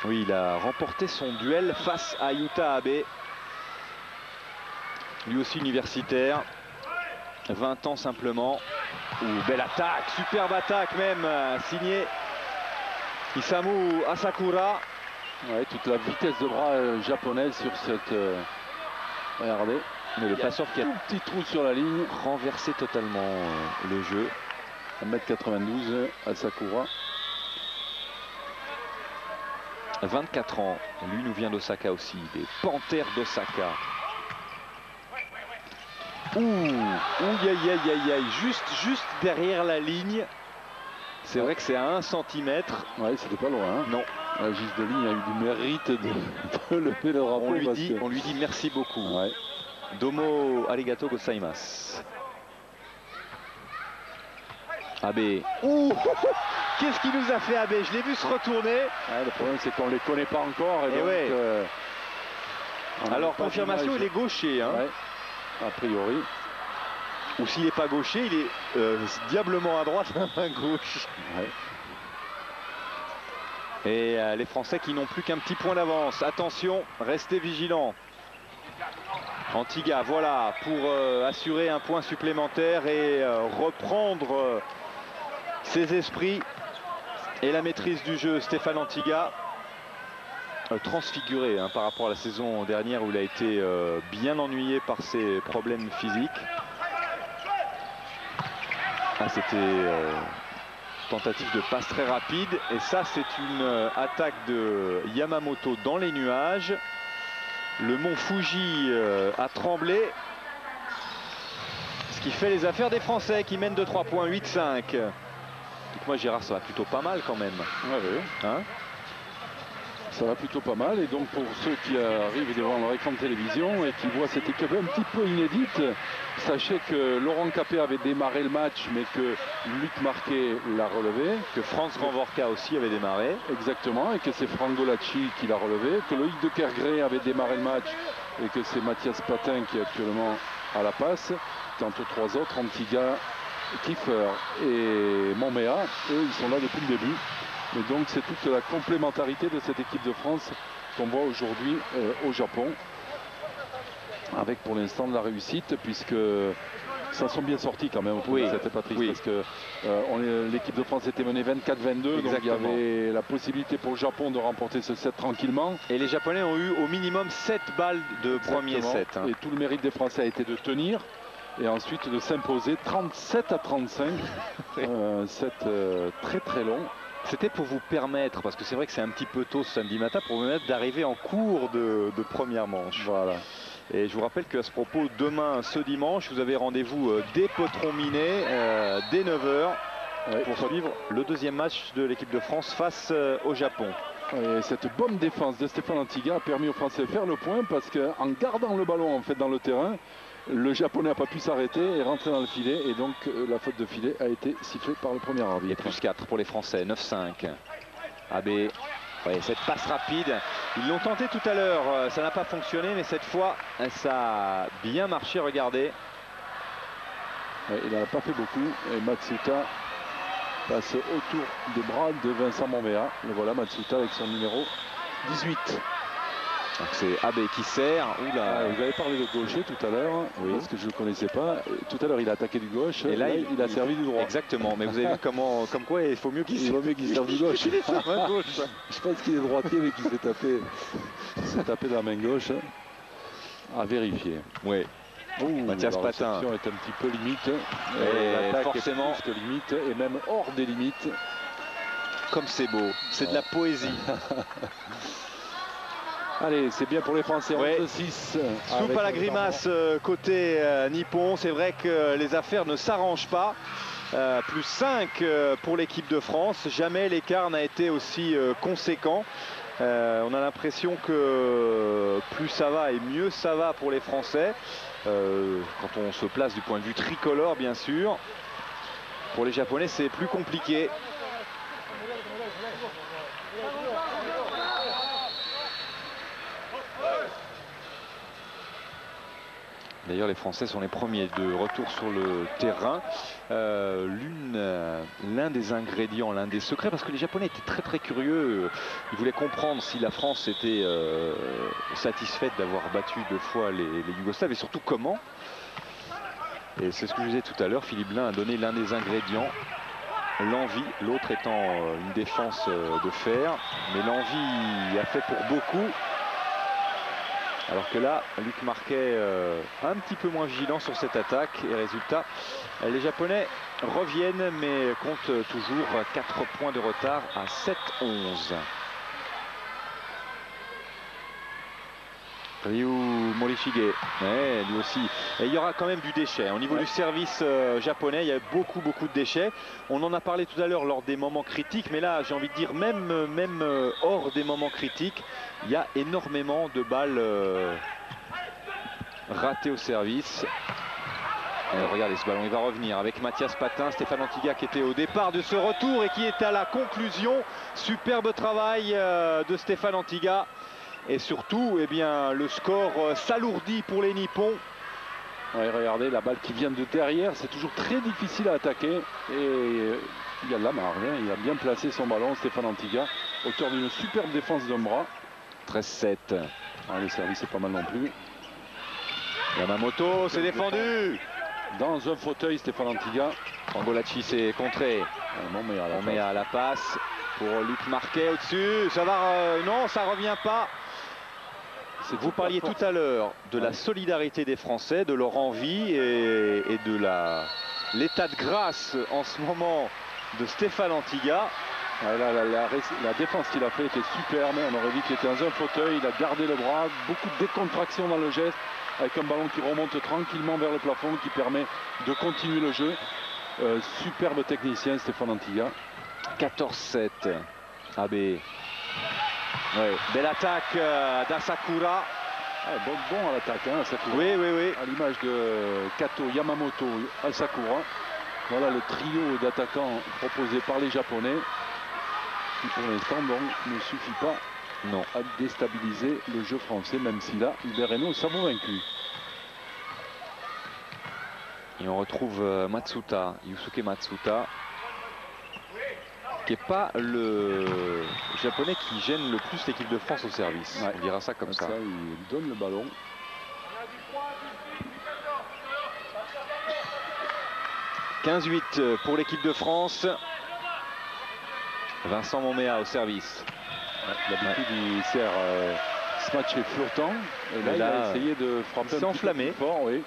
Oui, il a remporté son duel face à Yuta Abe. Lui aussi universitaire. 20 ans simplement. Belle attaque, superbe attaque même, signée Isamu Asakura. Ouais, toute la vitesse de bras japonaise sur cette... regardez. Mais le passeur qui a un petit trou sur la ligne. Renversé totalement le jeu. 1m92, Asakura. 24 ans, lui nous vient d'Osaka aussi, des Panthères d'Osaka. Juste derrière la ligne. C'est vrai que c'est à 1 cm. Ouais, c'était pas loin. Hein. Non. La juste de ligne a eu du mérite de lever le drapeau. On lui dit merci beaucoup. Ouais. Domo arigato gozaimasu. Abe. Qu'est-ce qu'il nous a fait Abe? Je l'ai vu se retourner. Ouais, le problème c'est qu'on ne les connaît pas encore. Et donc, ouais. Alors confirmation, il est gaucher. Hein. Ouais, a priori. Ou s'il n'est pas gaucher, il est diablement à droite, à gauche. Ouais. Et les Français qui n'ont plus qu'un petit point d'avance. Attention, restez vigilants. Antiga, voilà, pour assurer un point supplémentaire et reprendre ses esprits et la maîtrise du jeu. Stéphane Antiga, transfiguré hein, par rapport à la saison dernière où il a été bien ennuyé par ses problèmes physiques. Ah, c'était tentative de passe très rapide et ça c'est une attaque de Yamamoto dans les nuages. Le mont Fuji a tremblé, ce qui fait les affaires des Français qui mènent de 3 points, 8-5. Dites-moi Gérard, ça va plutôt pas mal quand même. Ouais, oui. Hein? Ça va plutôt pas mal. Et donc pour ceux qui arrivent devant leur écran de télévision et qui voient cette équipe un petit peu inédite, sachez que Laurent Capet avait démarré le match, mais que Luc Marquet l'a relevé. Que Franz Ranvorka aussi avait démarré. Exactement, et que c'est Franck Golacci qui l'a relevé. Que Loïc de Kergré avait démarré le match et que c'est Mathias Patin qui est actuellement à la passe. Quant aux trois autres, Antiga, Kiefer et Moméa, eux ils sont là depuis le début. Et donc c'est toute la complémentarité de cette équipe de France qu'on voit aujourd'hui au Japon. Avec pour l'instant de la réussite, puisque ça sont bien sortis quand même. Oui, c'était pas triste, oui. parce que l'équipe de France était menée 24-22, donc il y avait la possibilité pour le Japon de remporter ce set tranquillement. Et les Japonais ont eu au minimum 7 balles de premier set. Hein. Et tout le mérite des Français a été de tenir et ensuite de s'imposer 37-35. Un set très très long. C'était pour vous permettre, parce que c'est vrai que c'est un petit peu tôt ce samedi matin, pour vous permettre d'arriver en cours de première manche. Voilà. Et je vous rappelle qu'à ce propos, demain, ce dimanche, vous avez rendez-vous dès Potron-Minet, dès 9h, pour suivre le deuxième match de l'équipe de France face au Japon. Et cette bonne défense de Stéphane Antiga a permis aux Français de faire le point, parce qu'en gardant le ballon en fait dans le terrain, le Japonais n'a pas pu s'arrêter et rentrer dans le filet, et donc la faute de filet a été sifflée par le premier arbitre. Et plus 4 pour les Français, 9-5. AB, ouais, cette passe rapide, ils l'ont tenté tout à l'heure, ça n'a pas fonctionné, mais cette fois ça a bien marché, regardez. Ouais, il n'a pas fait beaucoup, et Matsuta passe autour des bras de Vincent Moméa. Le voilà, Matsuta avec son numéro 18. Donc c'est AB qui sert. Oula. Vous avez parlé de gaucher tout à l'heure, oui, parce que je ne le connaissais pas. Tout à l'heure il a attaqué du gauche, et là il a servi du droit. Exactement, mais vous avez vu comme quoi il faut mieux qu'il serve du gauche. gauche. Je pense qu'il est droitier, mais qu'il s'est tapé de la main gauche. À vérifier. Oui. Mathias Patin est un petit peu limite. Et forcément est plus que limite, et même hors des limites. Comme c'est beau, c'est de la poésie. Allez, c'est bien pour les Français, ouais. 11-6. Soupe à la grimace côté nippon. C'est vrai que les affaires ne s'arrangent pas. Plus 5 pour l'équipe de France. Jamais l'écart n'a été aussi conséquent. On a l'impression que plus ça va et mieux ça va pour les Français. Quand on se place du point de vue tricolore, bien sûr. Pour les Japonais, c'est plus compliqué. D'ailleurs, les Français sont les premiers de retour sur le terrain. L'un des ingrédients, l'un des secrets, parce que les Japonais étaient très très curieux. Ils voulaient comprendre si la France était satisfaite d'avoir battu 2 fois les Yougoslaves, et surtout comment. Et c'est ce que je disais tout à l'heure, Philippe Blain a donné l'un des ingrédients. L'envie, l'autre étant une défense de fer. Mais l'envie a fait pour beaucoup. Alors que là, Luc Marquet un petit peu moins vigilant sur cette attaque. Et résultat, les Japonais reviennent, mais comptent toujours 4 points de retard à 7-11. Ryu Morishige, ouais, lui aussi. Et il y aura quand même du déchet. Au niveau du service japonais, il y a beaucoup de déchets. On en a parlé tout à l'heure lors des moments critiques, mais là, j'ai envie de dire, même hors des moments critiques, il y a énormément de balles ratées au service. Et regardez ce ballon, il va revenir avec Mathias Patin, Stéphane Antiga qui était au départ de ce retour et qui est à la conclusion. Superbe travail de Stéphane Antiga. Et surtout, eh bien, le score s'alourdit pour les Nippons. Ouais, regardez la balle qui vient de derrière, c'est toujours très difficile à attaquer. Et il y a de la marge, hein. Il a bien placé son ballon, Stéphane Antiga, auteur d'une superbe défense d'un bras. 13-7. Ah, le service est pas mal non plus. Yamamoto s'est défendu. Dans un fauteuil, Stéphane Antiga. Angolacci s'est contré. On met à la passe pour Luc Marquet au-dessus. Ça va, non, ça revient pas. Vous parliez tout à l'heure de la solidarité des Français, de leur envie et de l'état de grâce en ce moment de Stéphane Antiga. Ouais, la défense qu'il a fait était superbe. On aurait dit qu'il était dans un fauteuil. Il a gardé le bras, beaucoup de décontraction dans le geste, avec un ballon qui remonte tranquillement vers le plafond, qui permet de continuer le jeu. Superbe technicien, Stéphane Antiga. 14-7. AB. Ouais, belle attaque d'Asakura. Bon à l'attaque, hein, Asakura. Oui, oui, oui. À l'image de Kato, Yamamoto, Asakura. Voilà le trio d'attaquants proposés par les Japonais, qui pour l'instant ne suffit pas à déstabiliser le jeu français, même si là, Hubert Reno s'en vaincu. Et on retrouve Matsuta, Yusuke Matsuta, qui n'est pas le japonais qui gêne le plus l'équipe de France au service. Ouais. On dira ça comme ça. Il donne le ballon. « 15-8 pour l'équipe de France. Vincent Moméa au service. D'habitude, il sert. Ce match est flottant. Et là, il a essayé de frapper un enflammé. Peu plus fort, oui.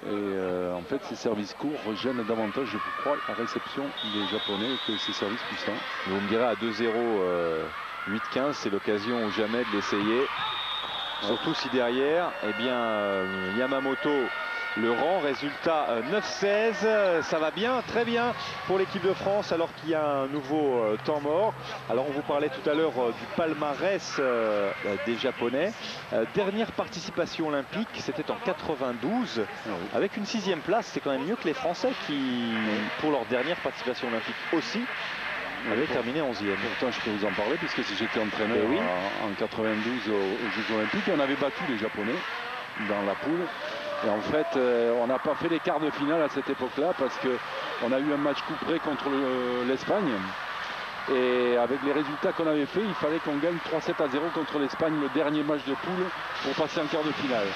Et en fait, ces services courts gênent davantage, je crois, la réception des Japonais que ces services puissants. Vous me direz à 2-0, 8-15, c'est l'occasion ou jamais de l'essayer. Surtout si derrière, eh bien, Yamamoto le rend. Résultat 9-16. Ça va bien, très bien pour l'équipe de France alors qu'il y a un nouveau temps mort. Alors on vous parlait tout à l'heure du palmarès des Japonais. Dernière participation olympique, c'était en 92 avec une 6e place. C'est quand même mieux que les Français qui, pour leur dernière participation olympique aussi, avaient terminé 11e. Pourtant je peux vous en parler puisque si j'étais entraîneur en 92 aux Jeux Olympiques, on avait battu les Japonais dans la poule. Et en fait, on n'a pas fait les quarts de finale à cette époque-là parce qu'on a eu un match coup près contre l'Espagne. Et avec les résultats qu'on avait fait, il fallait qu'on gagne 3-7 à 0 contre l'Espagne, le dernier match de poule, pour passer en quart de finale.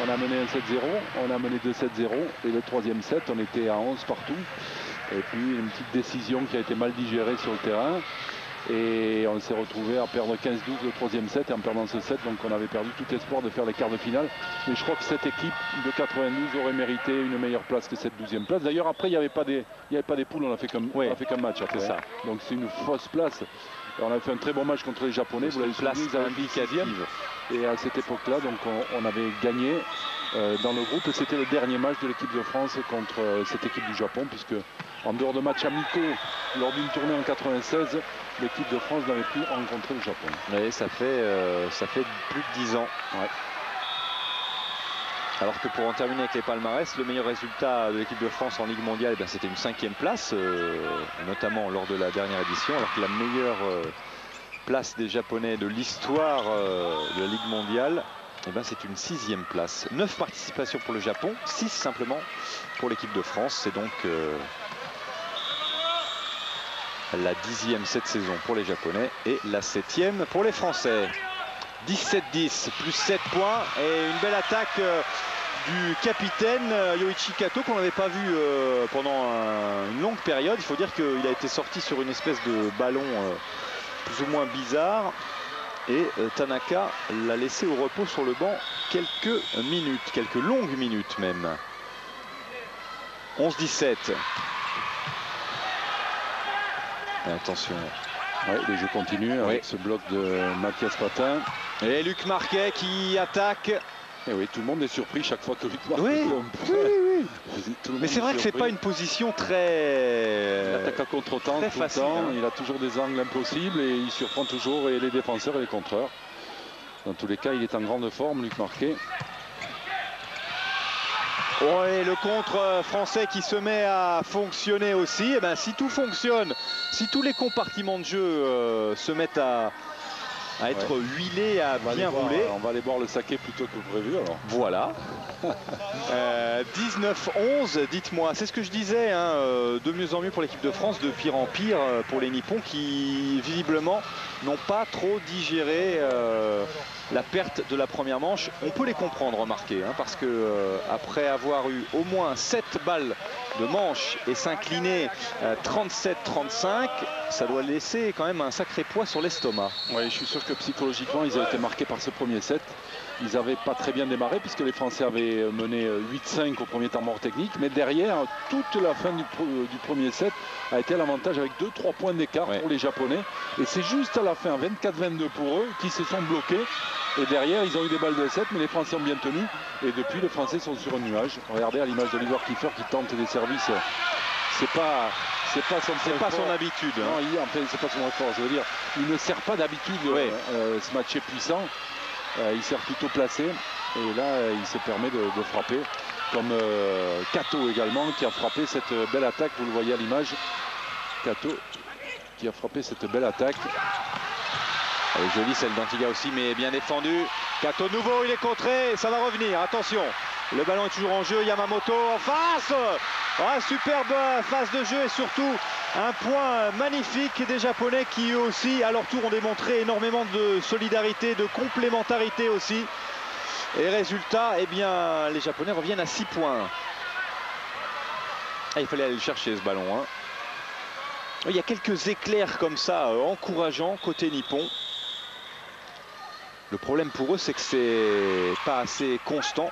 On a mené 1-7-0, on a mené 2-7-0, et le 3e set, on était à 11 partout. Et puis une petite décision qui a été mal digérée sur le terrain. Et on s'est retrouvé à perdre 15-12 le 3e set, et en perdant ce set, donc on avait perdu tout espoir de faire les quarts de finale. Mais je crois que cette équipe de 92 aurait mérité une meilleure place que cette 12e place. D'ailleurs après il n'y avait pas des poules, on a fait qu'un match après ça. Donc c'est une fausse place. Et on a fait un très bon match contre les Japonais. Vous l'avez place indicative. Et à cette époque-là, donc on avait gagné dans le groupe. Et c'était le dernier match de l'équipe de France contre cette équipe du Japon, puisque en dehors de matchs amicaux lors d'une tournée en 96, l'équipe de France n'avait plus rencontré le Japon. Oui, ça fait plus de 10 ans. Ouais. Alors que pour en terminer avec les palmarès, le meilleur résultat de l'équipe de France en Ligue mondiale, eh c'était une 5e place, notamment lors de la dernière édition, alors que la meilleure place des Japonais de l'histoire de la Ligue mondiale, eh c'est une 6e place. 9 participations pour le Japon, 6 simplement pour l'équipe de France. C'est donc la 10e cette saison pour les Japonais et la 7e pour les Français. 17-10, plus 7 points et une belle attaque du capitaine Yoichi Kato qu'on n'avait pas vu pendant une longue période. Il faut dire qu'il a été sorti sur une espèce de ballon plus ou moins bizarre et Tanaka l'a laissé au repos sur le banc quelques minutes, quelques longues minutes même. 11-17. Attention. Ouais, le jeu continue avec ce bloc de Mathias Patin. Et Luc Marquet qui attaque. Et oui, tout le monde est surpris chaque fois que Luc Marquet. Oui. Mais c'est vrai que c'est pas une position très. Il attaque à contre-temps tout le temps. Il a toujours des angles impossibles et il surprend toujours et les défenseurs et les contreurs. Dans tous les cas, il est en grande forme, Luc Marquet. Et le contre français qui se met à fonctionner aussi. Et si tout fonctionne, si tous les compartiments de jeu se mettent à être huilés, à bien rouler. On va aller boire le saké plutôt que prévu alors. Voilà. 19-11, dites-moi, c'est ce que je disais, hein, de mieux en mieux pour l'équipe de France, de pire en pire pour les Nippons qui visiblement n'ont pas trop digéré la perte de la première manche. On peut les comprendre, remarquez, hein, parce que après avoir eu au moins 7 balles de manche et s'incliner 37-35, ça doit laisser quand même un sacré poids sur l'estomac. Oui, je suis sûr que psychologiquement ils ont été marqués par ce premier set. Ils n'avaient pas très bien démarré puisque les Français avaient mené 8-5 au premier temps mort technique, mais derrière toute la fin du premier set a été à l'avantage avec 2-3 points d'écart pour les Japonais, et c'est juste à la fin 24-22 pour eux qui se sont bloqués. Et derrière, ils ont eu des balles de 7, mais les Français ont bien tenu. Et depuis, les Français sont sur un nuage. Regardez à l'image d'Oliver Kiefer qui tente des services. C'est c'est pas son habitude. Hein. Non, en fait, c'est pas son effort. Je veux dire, il ne sert pas d'habitude ce match est puissant. Il sert plutôt placé. Et là, il se permet de frapper. Comme Kato également, qui a frappé cette belle attaque. Vous le voyez à l'image. Kato qui a frappé cette belle attaque. Elle est jolie celle d'Antigua aussi, mais bien défendue. Kato nouveau, il est contré, ça va revenir, attention. Le ballon est toujours en jeu, Yamamoto en face. Ah, superbe phase de jeu et surtout un point magnifique des Japonais qui eux aussi à leur tour ont démontré énormément de solidarité, de complémentarité aussi. Et résultat, eh bien, les Japonais reviennent à 6 points. Ah, il fallait aller le chercher ce ballon. Hein. Il y a quelques éclairs comme ça encourageants côté nippon. Le problème pour eux, c'est que c'est pas assez constant.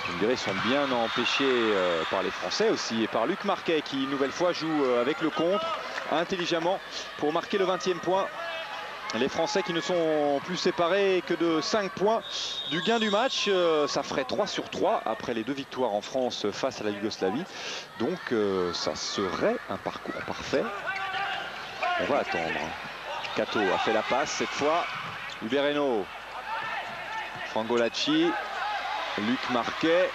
Vous me direz, ils sont bien empêchés par les Français aussi et par Luc Marquet qui, une nouvelle fois, joue avec le contre intelligemment pour marquer le 20e point. Les Français qui ne sont plus séparés que de 5 points du gain du match. Ça ferait 3 sur 3 après les 2 victoires en France face à la Yougoslavie. Donc ça serait un parcours parfait. On va attendre. Kato a fait la passe cette fois. Ubereno, Frangolacci, Luc Marquet,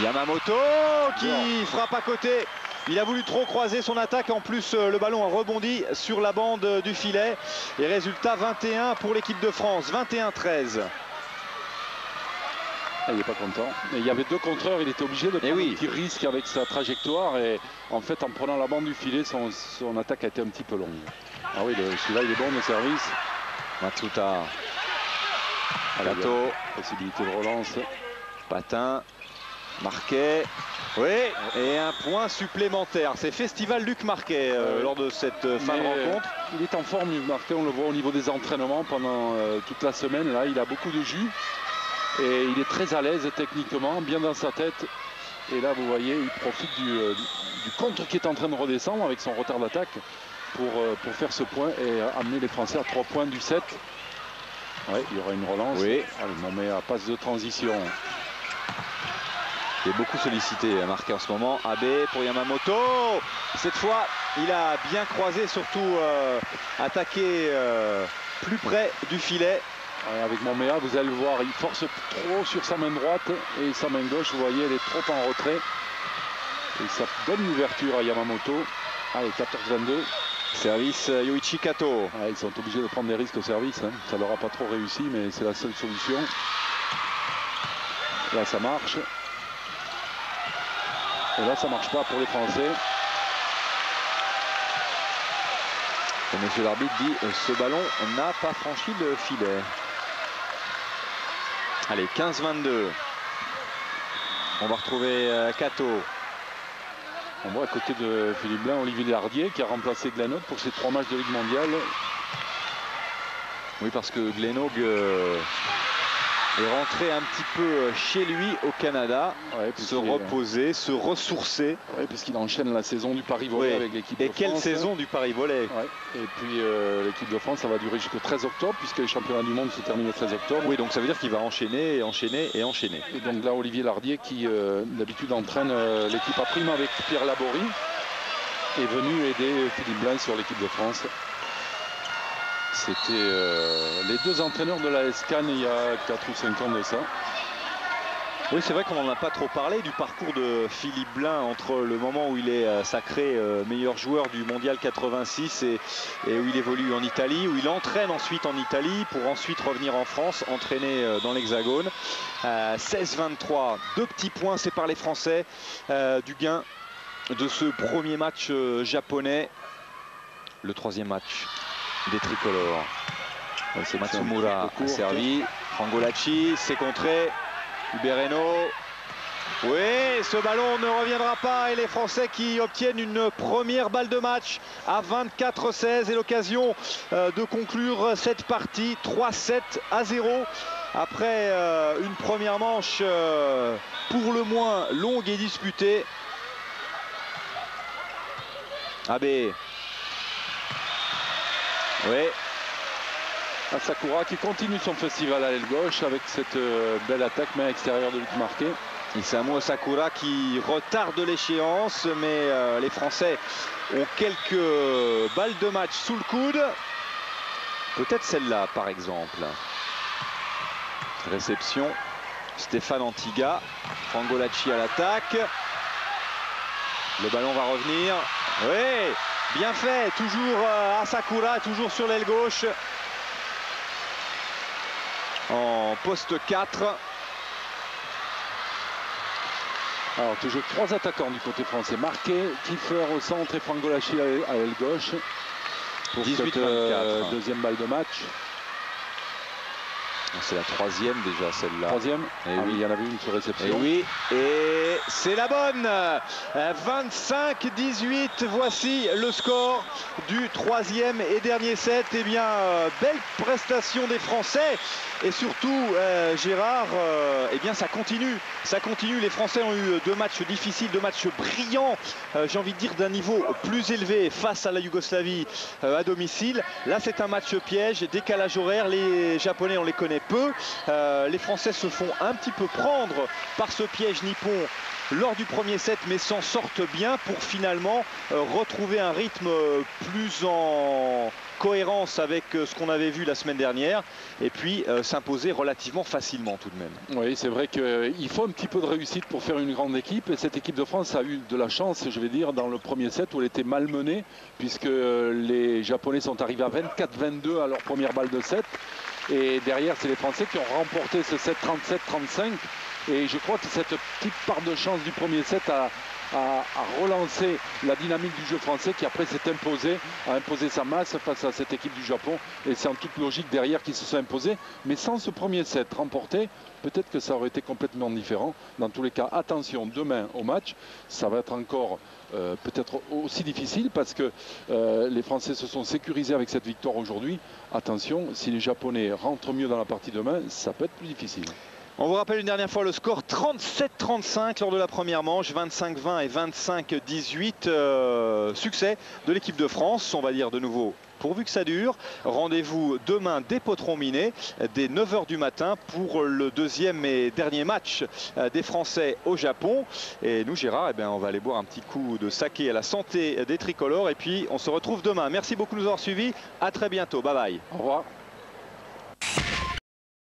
Yamamoto qui frappe à côté. Il a voulu trop croiser son attaque. En plus, le ballon a rebondi sur la bande du filet. Et résultat 21 pour l'équipe de France, 21-13. Il n'est pas content. Et il y avait 2 contreurs, il était obligé de prendre un petit risque avec sa trajectoire. Et en fait, en prenant la bande du filet, son attaque a été un petit peu longue. Ah oui, celui-là, il est bon de service. Matsuta. Kato. Possibilité de relance. Patin. Marquet. Oui, et un point supplémentaire. C'est Festival Luc Marquet lors de cette fin de rencontre. Il est en forme, Luc Marquet. On le voit au niveau des entraînements pendant toute la semaine. Là, il a beaucoup de jus. Et il est très à l'aise techniquement, bien dans sa tête. Et là, vous voyez, il profite du contre qui est en train de redescendre avec son retard d'attaque pour faire ce point et amener les Français à 3 points du 7. Oui, il y aura une relance. Oui. Allez, on met à passe de transition. Il est beaucoup sollicité, marqué en ce moment. Abe pour Yamamoto. Cette fois, il a bien croisé, surtout attaqué plus près du filet. Avec Momea, vous allez le voir, il force trop sur sa main droite et sa main gauche, vous voyez, elle est trop en retrait. Et ça donne une ouverture à Yamamoto. Allez, 14-22. Service Yoichi Kato. Ils sont obligés de prendre des risques au service. Hein. Ça leur a pas trop réussi, mais c'est la seule solution. Là, ça marche. Et là, ça marche pas pour les Français. Et monsieur l'arbitre dit ce ballon n'a pas franchi le filet. Allez, 15-22. On va retrouver Kato. On voit à côté de Philippe Blain, Olivier Lardier qui a remplacé Glenhogue pour ses 3 matchs de Ligue mondiale. Oui, parce que Glenhogue est rentré un petit peu chez lui au Canada, se reposer, se ressourcer. Oui, puisqu'il enchaîne la saison du Paris-Volley avec l'équipe de France. Et quelle saison du Paris-Volley. Et puis l'équipe de France, ça va durer jusqu'au 13 octobre, puisque les championnats du monde se terminent le 13 octobre. Oui, donc ça veut dire qu'il va enchaîner, enchaîner et enchaîner. Et donc là, Olivier Lardier, qui d'habitude entraîne l'équipe à prime avec Pierre Laborie, est venu aider Philippe Blain sur l'équipe de France. C'était les 2 entraîneurs de la SCAN il y a 4 ou 5 ans de ça. Oui, c'est vrai qu'on n'en a pas trop parlé du parcours de Philippe Blain entre le moment où il est sacré meilleur joueur du mondial 86 et où il évolue en Italie, où il entraîne ensuite en Italie pour ensuite revenir en France, entraîner dans l'Hexagone. 16-23, 2 petits points séparent les Français du gain de ce premier match japonais. Le 3e match des tricolores. C'est Matsumura a servi. Frangolacci, c'est contré. Ubereno. Oui, ce ballon ne reviendra pas et les Français qui obtiennent une première balle de match à 24-16 et l'occasion de conclure cette partie 3-7-0 après une première manche pour le moins longue et disputée. Abe. Oui. Asakura qui continue son festival à l'aile gauche avec cette belle attaque main extérieure de Luc Marquet. Isamu Asakura qui retarde l'échéance, mais les Français ont quelques balles de match sous le coude. Peut-être celle-là, par exemple. Réception, Stéphane Antiga, Frangolacci à l'attaque. Le ballon va revenir. Oui, bien fait, toujours Asakura, toujours sur l'aile gauche. En poste 4. Alors toujours 3 attaquants du côté français. Marquet, Kiefer au centre et Frangolacci à l'aile gauche. Pour 18-24. cette deuxième balle de match. C'est la 3e déjà, celle-là. 3e. Et oui, oui, il y en avait une sur réception. Et oui, et c'est la bonne. 25-18, voici le score du 3e et dernier set. Eh bien, belle prestation des Français. Et surtout, Gérard, eh bien, ça continue. Ça continue. Les Français ont eu 2 matchs difficiles, 2 matchs brillants. J'ai envie de dire d'un niveau plus élevé face à la Yougoslavie à domicile. Là, c'est un match piège, décalage horaire. Les Japonais, on les connaît peu. Les Français se font un petit peu prendre par ce piège nippon lors du premier set, mais s'en sortent bien pour finalement retrouver un rythme plus en cohérence avec ce qu'on avait vu la semaine dernière et puis s'imposer relativement facilement tout de même. Oui, c'est vrai qu'il faut un petit peu de réussite pour faire une grande équipe, et cette équipe de France a eu de la chance, je vais dire, dans le premier set où elle était malmenée, puisque les Japonais sont arrivés à 24-22 à leur première balle de set, et derrière c'est les Français qui ont remporté ce set 37-35, et je crois que cette petite part de chance du premier set a relancé la dynamique du jeu français, qui après s'est imposé, a imposé sa masse face à cette équipe du Japon, et c'est en toute logique derrière qu'ils se sont imposés. Mais sans ce premier set remporté, peut-être que ça aurait été complètement différent. Dans tous les cas, attention demain au match, ça va être encore peut-être aussi difficile, parce que les Français se sont sécurisés avec cette victoire aujourd'hui. Attention, si les Japonais rentrent mieux dans la partie demain, ça peut être plus difficile. On vous rappelle une dernière fois le score 37-35 lors de la première manche, 25-20 et 25-18. Succès de l'équipe de France, on va dire de nouveau, pourvu que ça dure. Rendez-vous demain dès Potron-Minet, dès 9 h du matin, pour le deuxième et dernier match des Français au Japon. Et nous, Gérard, eh bien, on va aller boire un petit coup de saké à la santé des tricolores. Et puis, on se retrouve demain. Merci beaucoup de nous avoir suivis. À très bientôt. Bye bye. Au revoir.